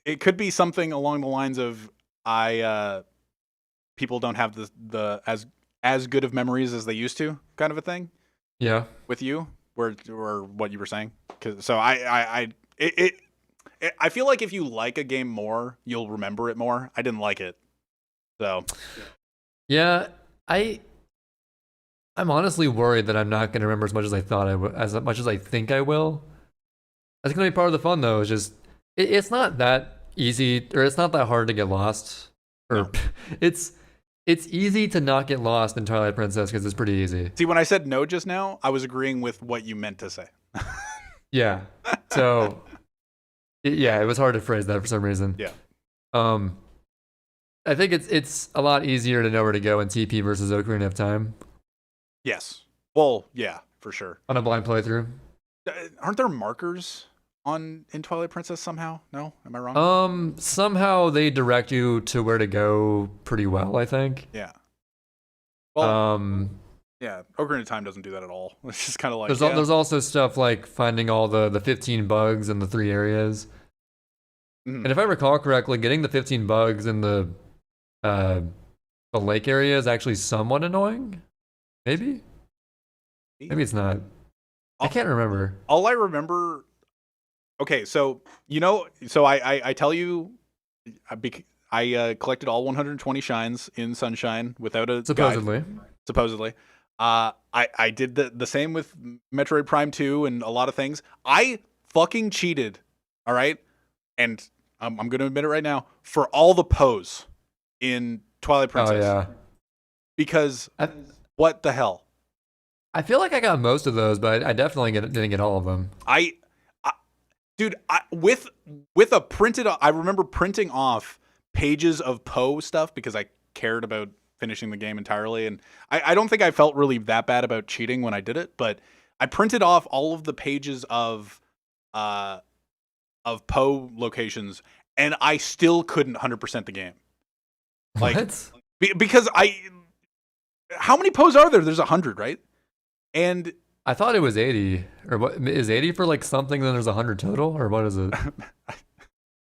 S1: it could be something along the lines of people don't have the as good of memories as they used to, kind of a thing.
S2: Yeah.
S1: With you, or what you were saying, so I feel like if you like a game more, you'll remember it more. I didn't like it, so
S2: yeah. I'm honestly worried that I'm not going to remember as much as I thought I would, as much as I think I will. That's going to be part of the fun, though. It's just it's not that easy, or it's not that hard to get lost. Or
S1: No.
S2: it's easy to not get lost in Twilight Princess because it's pretty easy.
S1: See, when I said no just now, I was agreeing with what you meant to say.
S2: Yeah. So yeah, it was hard to phrase that for some reason.
S1: Yeah.
S2: I think it's a lot easier to know where to go in TP versus Ocarina of Time.
S1: Yes. Well, yeah, for sure.
S2: On a blind playthrough.
S1: Aren't there markers in Twilight Princess somehow? No, am I wrong?
S2: Somehow they direct you to where to go pretty well, I think.
S1: Yeah. Well, yeah, Ocarina of Time doesn't do that at all. It's just kind of like
S2: there's also stuff like finding all the 15 bugs in the 3 areas.
S1: Mm-hmm.
S2: And if I recall correctly, getting the 15 bugs in the lake area is actually somewhat annoying. Maybe it's not. I can't remember.
S1: All I remember. Okay, so I tell you, I collected all 120 shines in Sunshine without a
S2: supposedly.
S1: Guide. Supposedly, I did the same with Metroid Prime 2 and a lot of things. I fucking cheated. All right, and I'm gonna admit it right now, for all the pose in Twilight Princess.
S2: Oh yeah.
S1: Because what the hell?
S2: I feel like I got most of those, but I definitely didn't get all of them.
S1: Dude, with a printed, I remember printing off pages of Poe stuff because I cared about finishing the game entirely, and I don't think I felt really that bad about cheating when I did it, but I printed off all of the pages of Poe locations, and I still couldn't 100% the game. Like,
S2: what?
S1: Because how many Poes are there? There's 100, right? And
S2: I thought it was 80, or what is 80 for like something? Then there's 100 total, or what is it?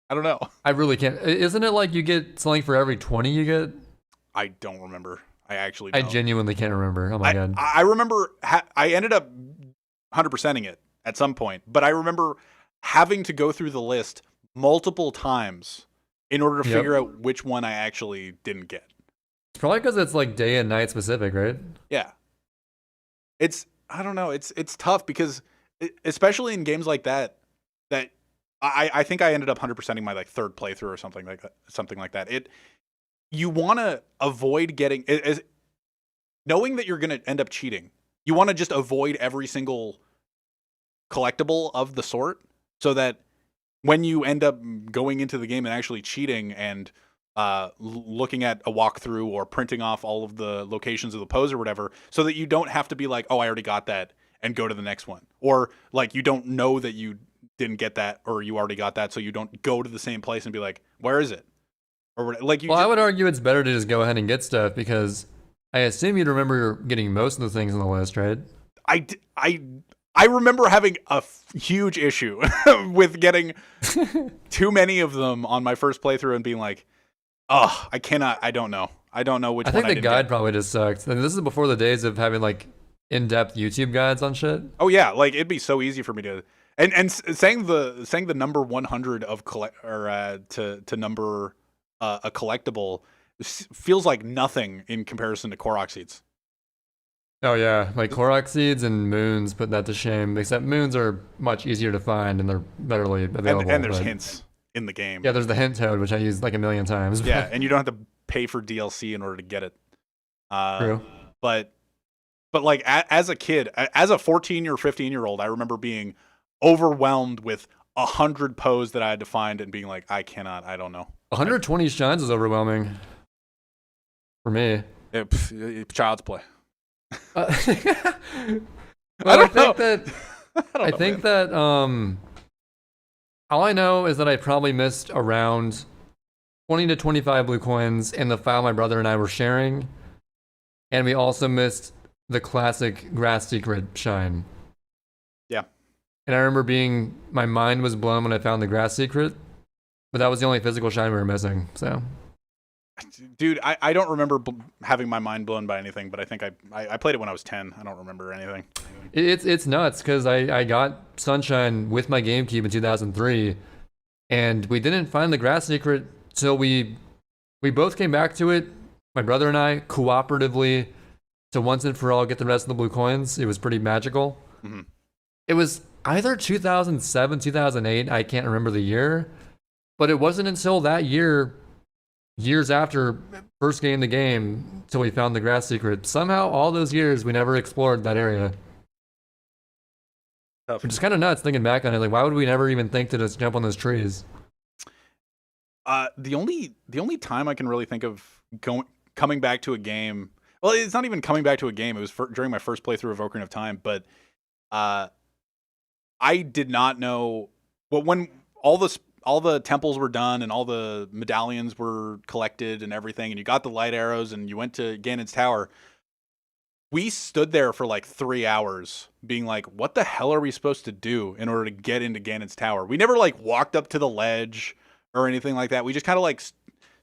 S1: I don't know. I
S2: really can't. Isn't it like you get something for every 20 you get?
S1: I don't remember. I actually don't.
S2: I genuinely can't remember. Oh my god.
S1: I remember I ended up 100%ing it at some point, but I remember having to go through the list multiple times in order to figure out which one I actually didn't get.
S2: It's probably because it's like day and night specific, right?
S1: Yeah. I don't know. It's tough because especially in games like that I think I ended up 100%ing my like third playthrough or something like that. You want to avoid getting knowing that you're going to end up cheating. You want to just avoid every single collectible of the sort so that when you end up going into the game and actually cheating and looking at a walkthrough or printing off all of the locations of the pose or whatever, so that you don't have to be like, oh, I already got that and go to the next one. Or like you don't know that you didn't get that or you already got that, so you don't go to the same place and be like, where is it? Or like you.
S2: Well, I would argue it's better to just go ahead and get stuff because I assume you'd remember getting most of the things on the list, right?
S1: I remember having a huge issue with getting too many of them on my first playthrough and being like, oh, I don't know which one.
S2: I think the guide probably just sucked. And this is before the days of having like in-depth YouTube guides on shit.
S1: Oh yeah, like it'd be so easy for me to and saying the number 100 of to number a collectible feels like nothing in comparison to Korok seeds.
S2: Oh yeah, like Korok seeds and moons, put that to shame. Except moons are much easier to find and they're readily available.
S1: And there's hints in the game.
S2: Yeah, there's the hint toad, which I used like a million times.
S1: Yeah, and you don't have to pay for DLC in order to get it.
S2: True.
S1: But But like as a kid, as a 14 or 15-year-old, I remember being overwhelmed with 100 pose that I had to find and being like, I don't know.
S2: 120 shines is overwhelming for me.
S1: Child's play.
S2: Well,
S1: I think
S2: that all I know is that I probably missed around 20 to 25 blue coins in the file my brother and I were sharing, and we also missed the classic grass secret shine.
S1: Yeah.
S2: And I remember my mind was blown when I found the grass secret, but that was the only physical shine we were missing. So,
S1: dude, I don't remember having my mind blown by anything, but I think I played it when I was 10. I don't remember anything.
S2: It's nuts because I got Sunshine with my GameCube in 2003, and we didn't find the grass secret till we both came back to it, my brother and I, cooperatively, to once and for all get the rest of the blue coins. It was pretty magical.
S1: Mm-hmm.
S2: It was either 2007, 2008, I can't remember the year, but it wasn't until that year, years after first game the game, till we found the grass secret. Somehow, all those years, we never explored that area.
S1: Tough.
S2: Which is kind of nuts thinking back on it. Like, why would we never even think to just jump on those trees?
S1: The only time I can really think of coming back to a game. Well, it's not even coming back to a game. It was during my first playthrough of Ocarina of Time. But I did not know. Well, when all the temples were done and all the medallions were collected and everything, and you got the light arrows and you went to Ganon's Tower. We stood there for like 3 hours being like, what the hell are we supposed to do in order to get into Ganon's Tower? We never like walked up to the ledge or anything like that. We just kind of like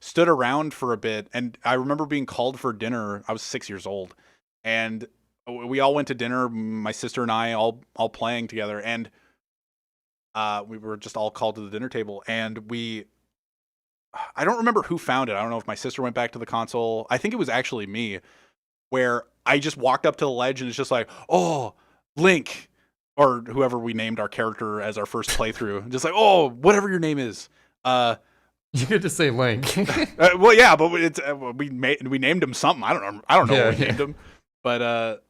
S1: stood around for a bit. And I remember being called for dinner. I was 6 years old, and we all went to dinner. My sister and I all playing together, and we were just all called to the dinner table. And I don't remember who found it. I don't know if my sister went back to the console. I think it was actually me, where I just walked up to the ledge and it's just like, oh, Link, or whoever we named our character as our first playthrough. Just like, oh, whatever your name is.
S2: You could just say Link.
S1: Well, yeah, but it's we named him something. I don't know what we named him, but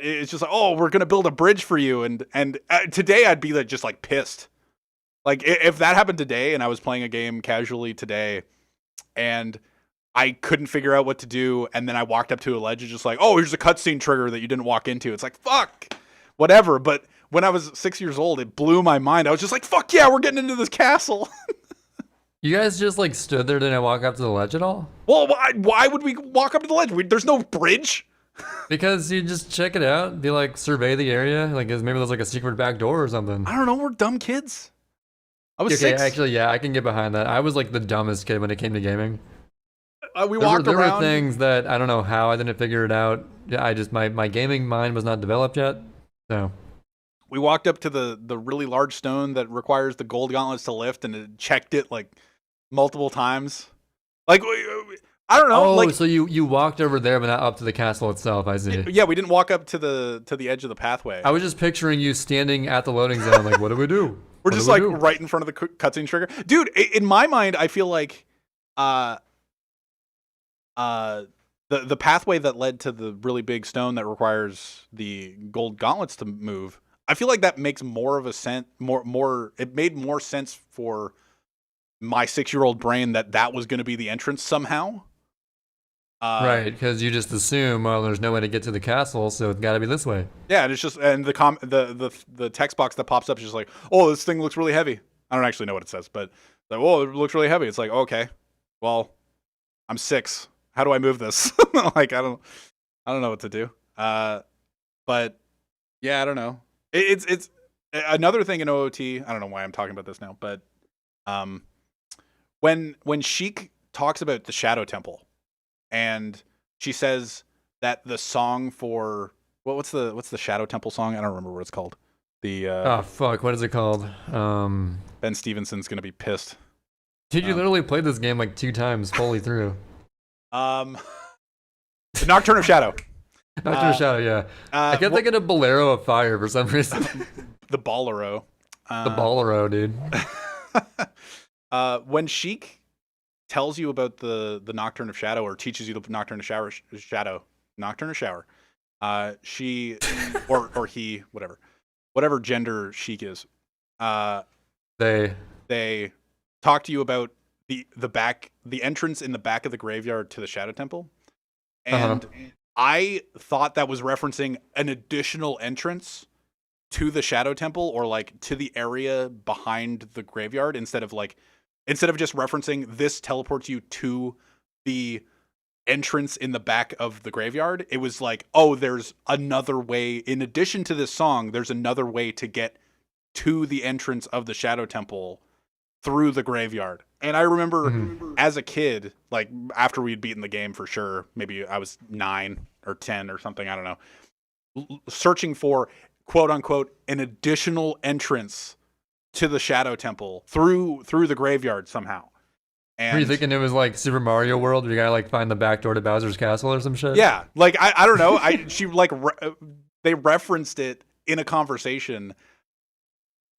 S1: it's just like, oh, we're gonna build a bridge for you, and today I'd be like just like pissed. Like if that happened today and I was playing a game casually today, and I couldn't figure out what to do, and then I walked up to a ledge and just like, oh, here's a cutscene trigger that you didn't walk into. It's like, fuck, whatever. But when I was 6 years old, it blew my mind. I was just like, fuck yeah, we're getting into this castle.
S2: You guys just like stood there, didn't walk up to the ledge at all?
S1: Well, why would we walk up to the ledge? There's no bridge.
S2: Because you just check it out, be like, survey the area, like maybe there's like a secret back door or something.
S1: I don't know, we're dumb kids. I was
S2: okay,
S1: 6.
S2: Actually, yeah, I can get behind that. I was like the dumbest kid when it came to gaming.
S1: We walked
S2: there
S1: around.
S2: Were things that I don't know how I didn't figure it out. Yeah, I just my gaming mind was not developed yet. So
S1: we walked up to the really large stone that requires the gold gauntlets to lift, and it checked it like multiple times. Like I don't know.
S2: Oh,
S1: like,
S2: so you walked over there, but not up to the castle itself. I see.
S1: Yeah, we didn't walk up to the edge of the pathway.
S2: I was just picturing you standing at the loading zone, like, what do we do?
S1: We're just like right in front of the cutscene trigger, dude. In my mind, I feel like the pathway that led to the really big stone that requires the gold gauntlets to move, I feel like that makes more of a sense. It made more sense for my 6-year-old brain that was going to be the entrance somehow.
S2: Right, because you just assume, well, there's no way to get to the castle, so it's got to be this way.
S1: Yeah, and it's just the text box that pops up is just like, oh, this thing looks really heavy. I don't actually know what it says, but like, oh, it looks really heavy. It's like, okay, well, I'm 6. How do I move this? Like, I don't know what to do. But yeah, I don't know. It's another thing in OOT. I don't know why I'm talking about this now, but when Sheik talks about the Shadow Temple, and she says that the song for what's the Shadow Temple song? I don't remember what it's called.
S2: Oh fuck, what is it called?
S1: Ben Stevenson's gonna be pissed.
S2: Dude, you literally played this game like 2 times fully through.
S1: The Nocturne of Shadow.
S2: Nocturne of Shadow, yeah. I kept thinking of Bolero of Fire for some reason.
S1: The Bolero.
S2: The Bolero, dude.
S1: When Sheik tells you about the Nocturne of Shadow, or teaches you the Nocturne of Shower, She or he, whatever gender Sheik is. They talk to you about the entrance in the back of the graveyard to the Shadow Temple, and I thought that was referencing an additional entrance to the Shadow Temple, or like to the area behind the graveyard, instead of just referencing this teleports you to the entrance in the back of the graveyard. It was like, oh, there's another way in addition to this song, there's another way to get to the entrance of the Shadow Temple through the graveyard. And I remember as a kid, like after we'd beaten the game for sure, maybe I was 9 or 10 or something, I don't know, searching for quote unquote an additional entrance to the Shadow Temple through the graveyard somehow. And
S2: were you thinking it was like Super Mario World, where you gotta like find the back door to Bowser's Castle or some shit?
S1: Yeah, like I don't know. She like they referenced it in a conversation.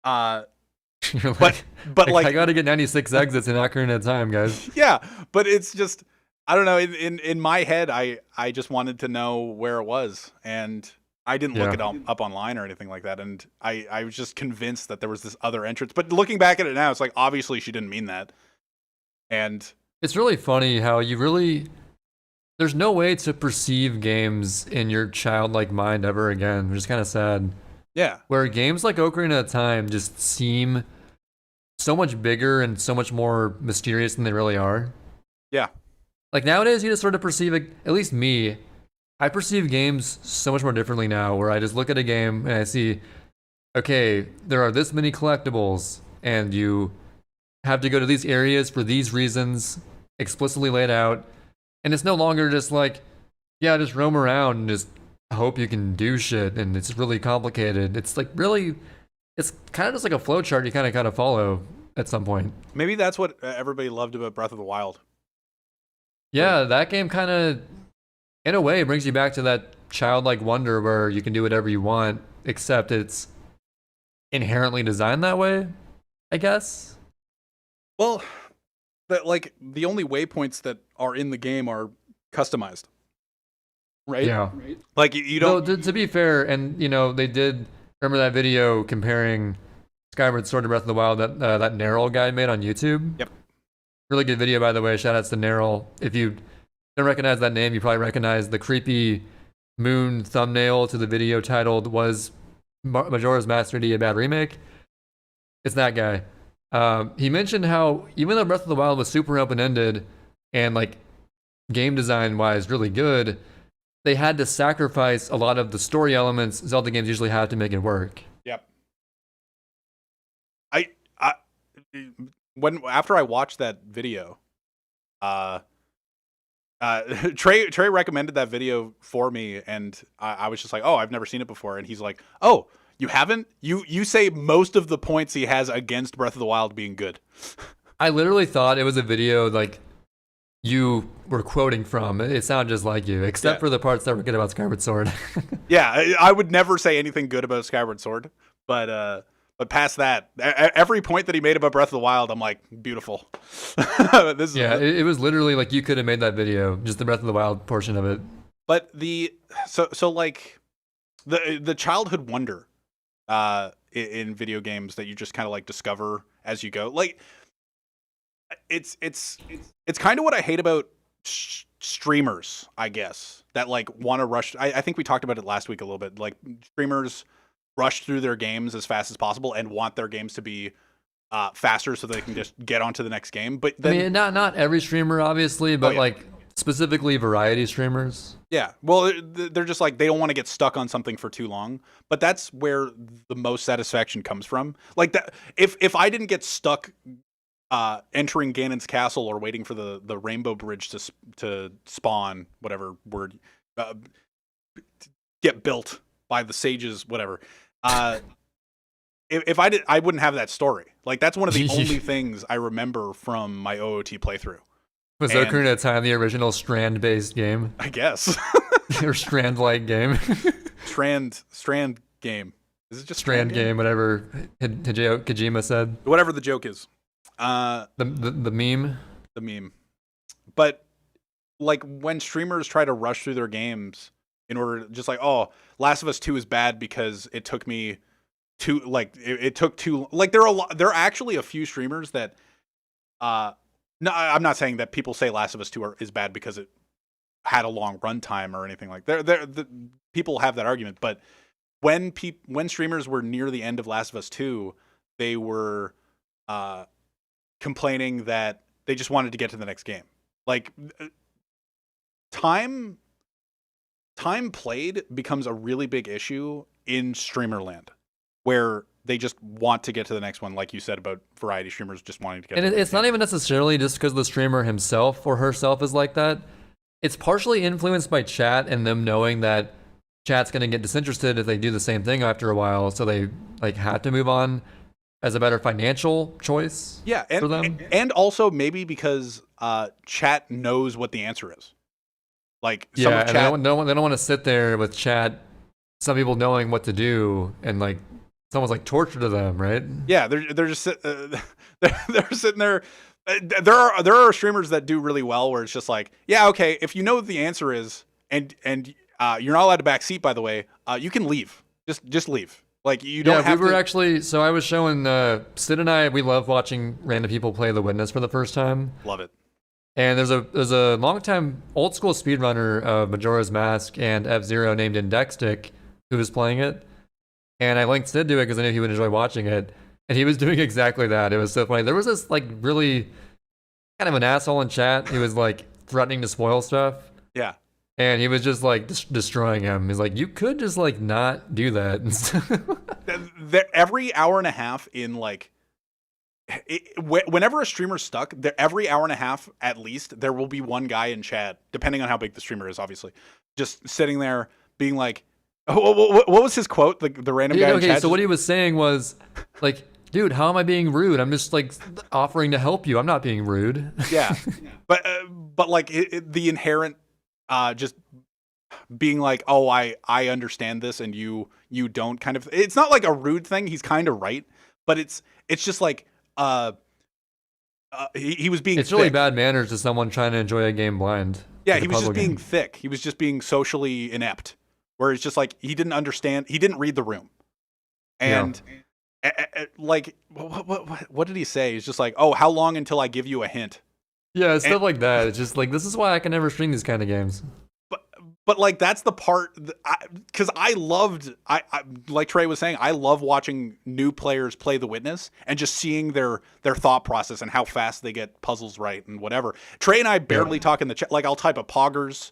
S2: You're
S1: but like
S2: I gotta get 96 exits in Ocarina of Time, guys.
S1: Yeah, but it's just, I don't know. In my head, I just wanted to know where it was, and I didn't look it up online or anything like that. And I was just convinced that there was this other entrance. But looking back at it now, it's like obviously she didn't mean that. And
S2: it's really funny how there's no way to perceive games in your childlike mind ever again, which is kind of sad.
S1: Yeah.
S2: Where games like Ocarina of Time just seem so much bigger and so much more mysterious than they really are.
S1: Yeah.
S2: Like nowadays, you just sort of perceive it, at least me, I perceive games so much more differently now, where I just look at a game and I see, okay, there are this many collectibles, and you have to go to these areas for these reasons, explicitly laid out. And it's no longer just like, yeah, just roam around and just hope you can do shit, and it's really complicated. It's like really, it's kind of just like a flowchart you kind of follow at some point.
S1: Maybe that's what everybody loved about Breath of the Wild.
S2: Yeah, that game kind of, in a way, brings you back to that childlike wonder where you can do whatever you want, except it's inherently designed that way, I guess.
S1: Well, that like the only waypoints that are in the game are customized, right?
S2: Yeah.
S1: Like you don't.
S2: No, to be fair, and you know they did. Remember that video comparing Skyward Sword to Breath of the Wild that that Neryl guy made on YouTube?
S1: Yep.
S2: Really good video, by the way. Shout outs to Neryl. If you don't recognize that name, you probably recognize the creepy moon thumbnail to the video titled "Was Majora's Mask 3D a Bad Remake?" It's that guy. He mentioned how even though Breath of the Wild was super open-ended and like game design-wise really good, they had to sacrifice a lot of the story elements Zelda games usually have to make it work.
S1: Yep. After I watched that video, Trey recommended that video for me, and I was just like, oh, I've never seen it before, and he's like, oh, you haven't? You say most of the points he has against Breath of the Wild being good.
S2: I literally thought it was a video like you were quoting from. It sounded just like you, except for the parts that were good about Skyward Sword.
S1: Yeah, I would never say anything good about Skyward Sword, but past that, every point that he made about Breath of the Wild, I'm like, beautiful.
S2: It was literally like you could have made that video, just the Breath of the Wild portion of it.
S1: But so like the childhood wonder in video games that you just kind of like discover as you go, like it's kind of what I hate about streamers, I guess, that like want to rush. I think we talked about it last week a little bit. Like streamers rush through their games as fast as possible and want their games to be faster so they can just get on to the next game. But then,
S2: I mean, not every streamer, obviously, but like specifically variety streamers.
S1: Yeah, well, they're just like, they don't want to get stuck on something for too long. But that's where the most satisfaction comes from. Like that, if I didn't get stuck entering Ganon's castle or waiting for the rainbow bridge to spawn, whatever word, get built by the sages, whatever. If I did, I wouldn't have that story. Like that's one of the only things I remember from my OOT playthrough.
S2: Was Ocarina of Time the original strand-based game?
S1: I guess.
S2: Or strand-like game?
S1: Strand game. Is it just
S2: strand game? Whatever Hideo Kojima said.
S1: Whatever the joke is.
S2: The meme.
S1: The meme. But like when streamers try to rush through their games in order to just like, oh, Last of Us 2 is bad because it took me too like it took too like there are actually a few streamers that no, I'm not saying that people say Last of Us 2 is bad because it had a long runtime or anything like that. The people have that argument, but when streamers were near the end of Last of Us 2, they were complaining that they just wanted to get to the next game. Like time played becomes a really big issue in streamer land, where they just want to get to the next one, like you said about variety streamers just wanting to get. And to
S2: it's not even necessarily just because the streamer himself or herself is like that. It's partially influenced by chat and them knowing that chat's going to get disinterested if they do the same thing after a while, so they like have to move on as a better financial choice.
S1: Yeah,
S2: for them.
S1: And also maybe because chat knows what the answer is. Like some
S2: yeah,
S1: of chat,
S2: and they don't want to sit there with chat. Some people knowing what to do and like it's almost like torture to them, right?
S1: Yeah, they're just they're sitting there. There are streamers that do really well where it's just like, yeah, okay, if you know what the answer is, and you're not allowed to back seat, by the way, you can leave. Just leave. Like you don't have to.
S2: We were actually. So I was showing Sid and I. We love watching random people play The Witness for the first time.
S1: Love it.
S2: And there's a long-time old school speedrunner of Majora's Mask and F-Zero named Indextic who was playing it. And I linked Sid to it because I knew he would enjoy watching it. And he was doing exactly that. It was so funny. There was this like really kind of an asshole in chat. He was like threatening to spoil stuff.
S1: Yeah.
S2: And he was just like destroying him. He's like, you could just like not do that.
S1: Every hour and a half in like, whenever a streamer's stuck, every hour and a half at least, there will be one guy in chat, depending on how big the streamer is, obviously, just sitting there being like, what was his quote? The random guy in chat.
S2: Okay, so what he was saying was like, dude, how am I being rude? I'm just like offering to help you. I'm not being rude.
S1: Yeah. But like the inherent just being like, oh, I understand this and you don't kind of, it's not like a rude thing. He's kind of right, but it's just like, he was being
S2: it's
S1: thick.
S2: Really bad manners to someone trying to enjoy a game blind.
S1: Yeah, he was just being thick. He was just being socially inept, where it's just like he didn't understand, he didn't read the room. And like what did he say? He's just like, oh, how long until I give you a hint?
S2: Yeah, stuff like that. It's just like, this is why I can never stream these kind of games.
S1: But like that's the part because I like Trey was saying, I love watching new players play The Witness and just seeing their thought process and how fast they get puzzles right and whatever. Trey and I barely talk in the chat. Like I'll type a poggers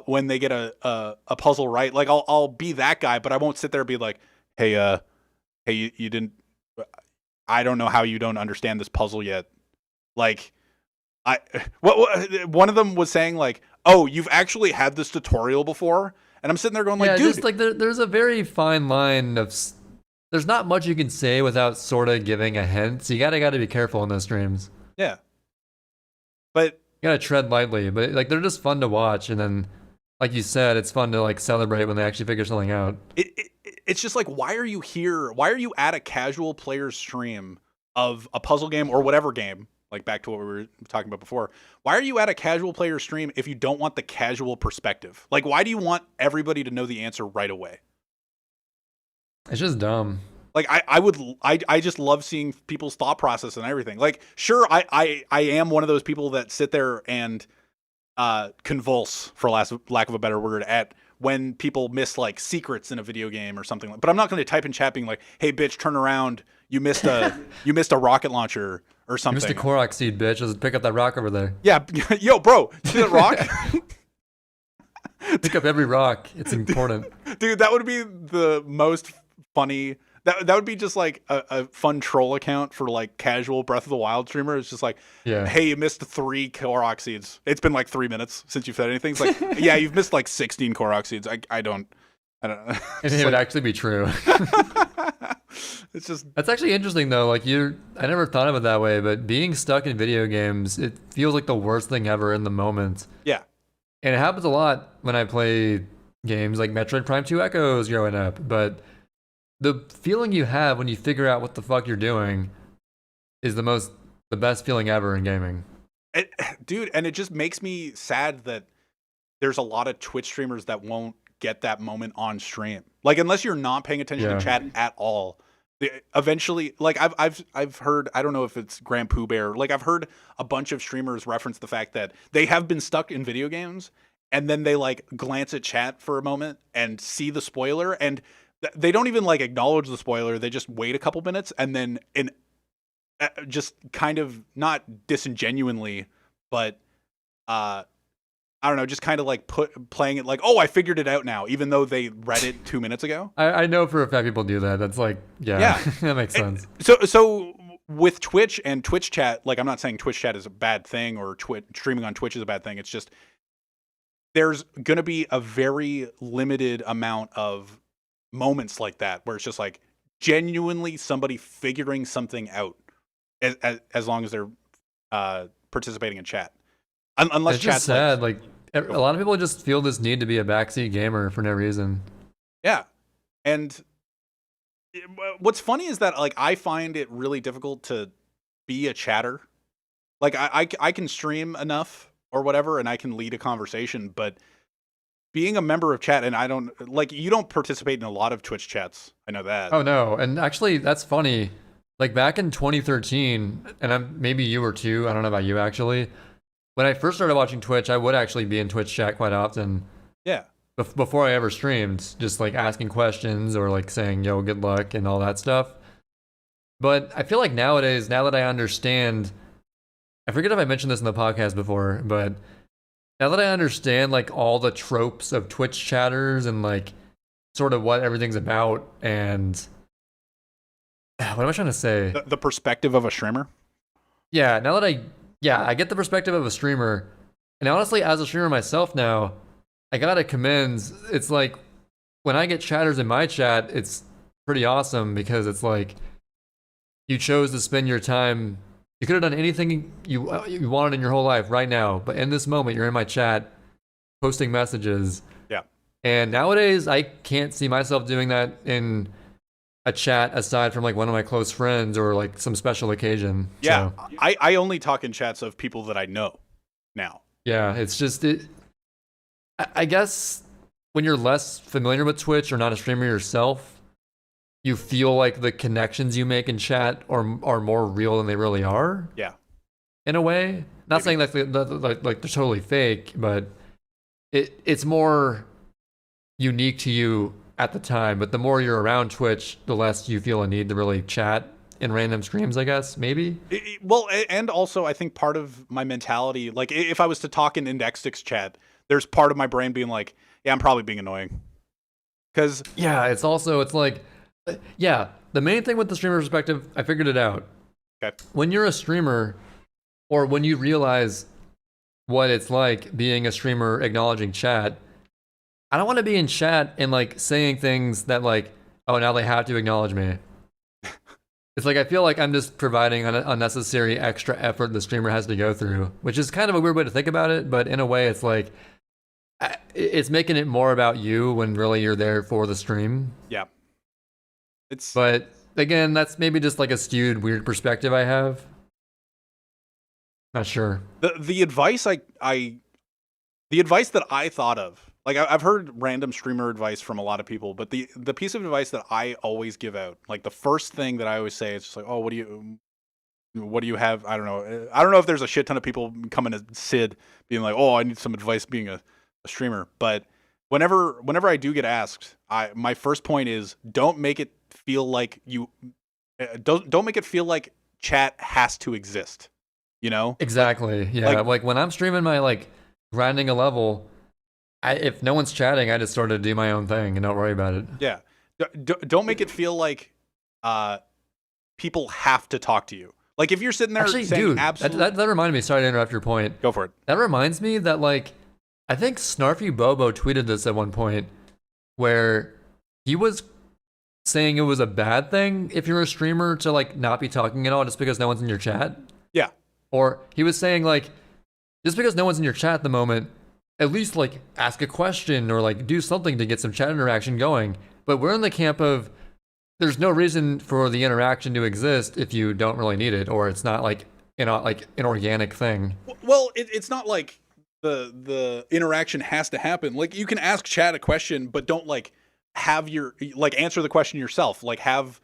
S1: when they get a puzzle right. Like I'll be that guy, but I won't sit there and be like, hey, you didn't. I don't know how you don't understand this puzzle yet. Like one of them was saying like, oh, you've actually had this tutorial before? And I'm sitting there going like, dude.
S2: Just like there's a very fine line of, there's not much you can say without sort of giving a hint. So you gotta be careful in those streams.
S1: Yeah. But
S2: you gotta tread lightly, but like they're just fun to watch. And then, like you said, it's fun to like celebrate when they actually figure something out.
S1: It's just like, why are you here? Why are you at a casual player's stream of a puzzle game or whatever game? Like back to what we were talking about before. Why are you at a casual player stream if you don't want the casual perspective? Like, why do you want everybody to know the answer right away?
S2: It's just dumb.
S1: Like I just love seeing people's thought process and everything. Like, sure, I am one of those people that sit there and convulse, for lack of a better word, at when people miss like secrets in a video game or something. But I'm not going to type in chat being like, "Hey, bitch, turn around! You missed a rocket launcher." Or something.
S2: You missed a Korok seed, bitch. Let's pick up that rock over there.
S1: Yeah, yo, bro, see that rock?
S2: Pick up every rock. It's important.
S1: Dude, that would be the most funny. That would be just like a fun troll account for like casual Breath of the Wild streamer. It's just like, hey, you missed 3 Korok seeds. It's been like 3 minutes since you've said anything. It's like, yeah, you've missed like 16 Korok seeds. I don't know.
S2: And it would actually be true.
S1: It's just,
S2: that's actually interesting though. Like I never thought of it that way, but being stuck in video games, it feels like the worst thing ever in the moment.
S1: Yeah.
S2: And it happens a lot when I play games like Metroid Prime 2 Echoes growing up, but the feeling you have when you figure out what the fuck you're doing is the best feeling ever in gaming.
S1: Dude, and it just makes me sad that there's a lot of Twitch streamers that won't get that moment on stream. Like unless you're not paying attention to chat at all, eventually, like I've heard, I don't know if it's Grand Pooh Bear, like I've heard a bunch of streamers reference the fact that they have been stuck in video games and then they like glance at chat for a moment and see the spoiler, and they don't even like acknowledge the spoiler. They just wait a couple minutes and then just kind of not disingenuinely, but I don't know, just kind of like playing it like, oh, I figured it out now, even though they read it 2 minutes ago.
S2: I know for a fact people do that. That's like, yeah. That makes sense.
S1: So with Twitch and Twitch chat, like I'm not saying Twitch chat is a bad thing or streaming on Twitch is a bad thing. It's just there's going to be a very limited amount of moments like that where it's just like genuinely somebody figuring something out as long as they're participating in chat. Unless
S2: it's just sad. Like a lot of people just feel this need to be a backseat gamer for no reason.
S1: Yeah. And what's funny is that like I find it really difficult to be a chatter. Like I can stream enough or whatever and I can lead a conversation, but being a member of chat, and I don't like, you don't participate in a lot of Twitch chats. I know that.
S2: Oh no. And actually that's funny. Like back in 2013, and maybe you were too, I don't know about you actually. When I first started watching Twitch, I would actually be in Twitch chat quite often.
S1: Yeah.
S2: Before I ever streamed, just like asking questions or like saying, yo, good luck and all that stuff. But I feel like nowadays, now that I understand, I forget if I mentioned this in the podcast before, but now that I understand like all the tropes of Twitch chatters and like sort of what everything's about, and what am I trying to say?
S1: The perspective of a streamer?
S2: Yeah, now that I get the perspective of a streamer. And honestly, as a streamer myself now, I gotta commend, it's like, when I get chatters in my chat, it's pretty awesome because it's like, you chose to spend your time, you could have done anything you wanted in your whole life right now, but in this moment, you're in my chat, posting messages.
S1: Yeah.
S2: And nowadays, I can't see myself doing that in a chat aside from like one of my close friends or like some special occasion.
S1: Yeah,
S2: so.
S1: I only talk in chats of people that I know now.
S2: Yeah, it's just I guess when you're less familiar with Twitch or not a streamer yourself, you feel like the connections you make in chat are more real than they really are.
S1: Yeah,
S2: in a way. Not saying like they're totally fake, but it's more unique to you at the time, but the more you're around Twitch, the less you feel a need to really chat in random streams, I guess, maybe.
S1: Well, and also I think part of my mentality, like if I was to talk in Indextix chat, there's part of my brain being like, yeah, I'm probably being annoying. Because
S2: yeah, it's like, yeah, the main thing with the streamer perspective, I figured it out.
S1: Okay.
S2: When you're a streamer, or when you realize what it's like being a streamer acknowledging chat, I don't want to be in chat and like saying things that like, oh, now they have to acknowledge me. It's like I feel like I'm just providing an unnecessary extra effort the streamer has to go through, which is kind of a weird way to think about it, but in a way it's like, it's making it more about you when really you're there for the stream.
S1: Yeah.
S2: But again, that's maybe just like a skewed, weird perspective I have. Not sure.
S1: The advice the advice that I thought of, like I've heard random streamer advice from a lot of people, but the piece of advice that I always give out, like the first thing that I always say is just like, oh, what do you have? I don't know if there's a shit ton of people coming to Sid being like, oh, I need some advice being a streamer. But whenever I do get asked, my first point is don't make it feel like don't make it feel like chat has to exist. You know?
S2: Exactly. Yeah. Like when I'm streaming my like grinding a level, if no one's chatting, I just sort of do my own thing and don't worry about it.
S1: Yeah. Don't make it feel like people have to talk to you. Like if you're sitting there saying,
S2: dude,
S1: absolutely.
S2: That reminded me. Sorry to interrupt your point.
S1: Go for it.
S2: That reminds me that like, I think Snarfy Bobo tweeted this at one point where he was saying it was a bad thing if you're a streamer to like not be talking at all just because no one's in your chat.
S1: Yeah.
S2: Or he was saying like, just because no one's in your chat at the moment, at least like ask a question or like do something to get some chat interaction going. But we're in the camp of there's no reason for the interaction to exist if you don't really need it, or it's not like an organic thing.
S1: Well, it's not like the interaction has to happen. Like, you can ask chat a question, but don't like have your like answer the question yourself. Like, have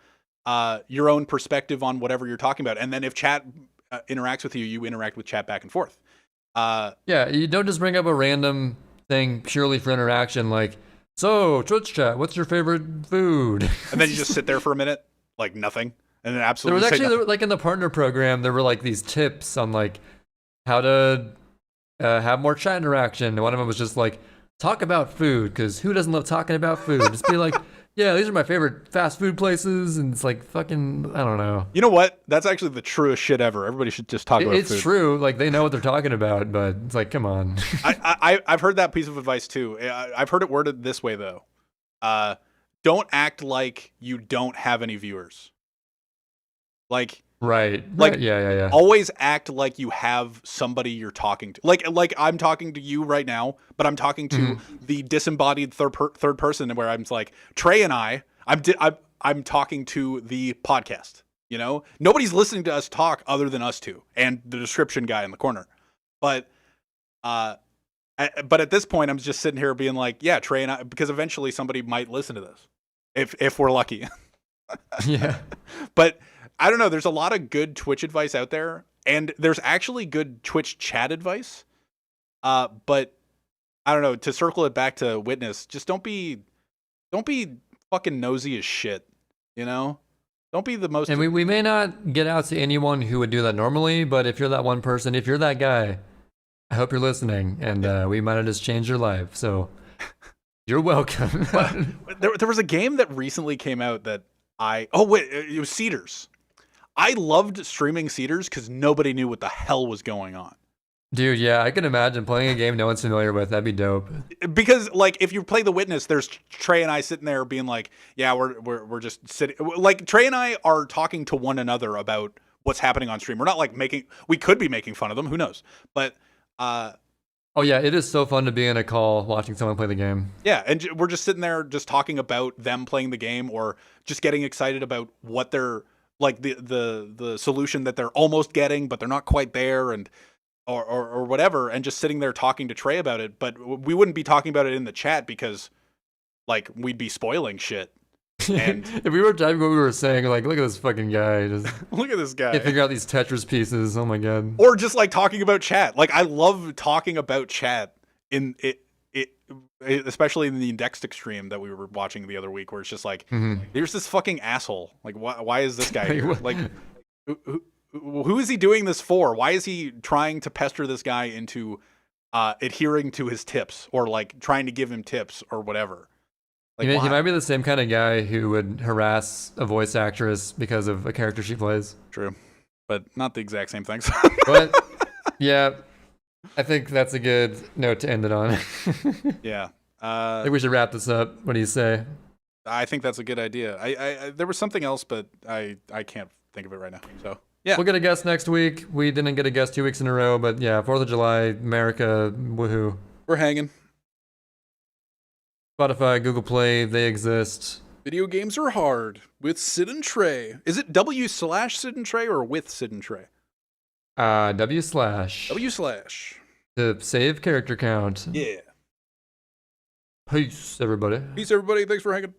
S1: your own perspective on whatever you're talking about, and then if chat interacts with you, you interact with chat back and forth.
S2: Yeah, you don't just bring up a random thing purely for interaction, like, so Twitch chat, what's your favorite food?
S1: And then you just sit there for a minute, like nothing, and then
S2: There
S1: absolutely.
S2: was actually like in the partner program, there were like these tips on like how to have more chat interaction. And one of them was just like talk about food, because who doesn't love talking about food? Just be like, yeah, these are my favorite fast food places, and it's like fucking, I don't know.
S1: You know what? That's actually the truest shit ever. Everybody should just talk about food.
S2: It's true, like they know what they're talking about, but it's like, come on.
S1: I've heard that piece of advice too. I've heard it worded this way though. Don't act like you don't have any viewers. Like
S2: Right. Yeah.
S1: always act like you have somebody you're talking to. Like I'm talking to you right now, but I'm talking to the disembodied third person, where I'm like Trey and I'm talking to the podcast. You know, nobody's listening to us talk other than us two and the description guy in the corner. But at this point, I'm just sitting here being like, yeah, Trey and I, because eventually somebody might listen to this, if we're lucky.
S2: Yeah.
S1: But I don't know. There's a lot of good Twitch advice out there, and there's actually good Twitch chat advice. But I don't know. To circle it back to Witness, just don't be fucking nosy as shit. You know, don't be the most.
S2: And we may not get out to anyone who would do that normally, but if you're that one person, if you're that guy, I hope you're listening, and we might have just changed your life. So you're welcome.
S1: There was a game that recently came out that it was Cedars. I loved streaming Cedars because nobody knew what the hell was going on.
S2: Dude, yeah, I can imagine playing a game no one's familiar with. That'd be dope.
S1: Because like if you play The Witness, there's Trey and I sitting there being like, yeah, we're just sitting. Like Trey and I are talking to one another about what's happening on stream. We're not like we could be making fun of them. Who knows? But
S2: oh yeah, it is so fun to be in a call watching someone play the game.
S1: Yeah, and we're just sitting there just talking about them playing the game, or just getting excited about what they're like the solution that they're almost getting, but they're not quite there, and or whatever, and just sitting there talking to Trey about it. But we wouldn't be talking about it in the chat because like we'd be spoiling shit. And
S2: if we were typing what we were saying, like, look at this fucking guy. Just
S1: look at this guy.
S2: can't figure out these Tetris pieces. Oh my god.
S1: Or just like talking about chat. Like I love talking about chat in it especially in the Indextic stream that we were watching the other week, where it's just like, there's this fucking asshole. Like, why is this guy here? Like, who is he doing this for? Why is he trying to pester this guy into adhering to his tips, or like trying to give him tips or whatever? Like,
S2: he might be the same kind of guy who would harass a voice actress because of a character she plays.
S1: True, but not the exact same things.
S2: But yeah, I think that's a good note to end it on.
S1: Yeah.
S2: I think we should wrap this up. What do you say?
S1: I think that's a good idea. I there was something else, but I can't think of it right now. So yeah,
S2: we'll get a guest next week. We didn't get a guest 2 weeks in a row, but yeah, 4th of July, America, woohoo.
S1: We're hanging.
S2: Spotify, Google Play, they exist.
S1: Video games are hard with Sid and Trey. Is it W/Sid and Trey or with Sid and Trey?
S2: W/.
S1: W/
S2: To save character count.
S1: Yeah.
S2: Peace, everybody.
S1: Peace, everybody. Thanks for hanging.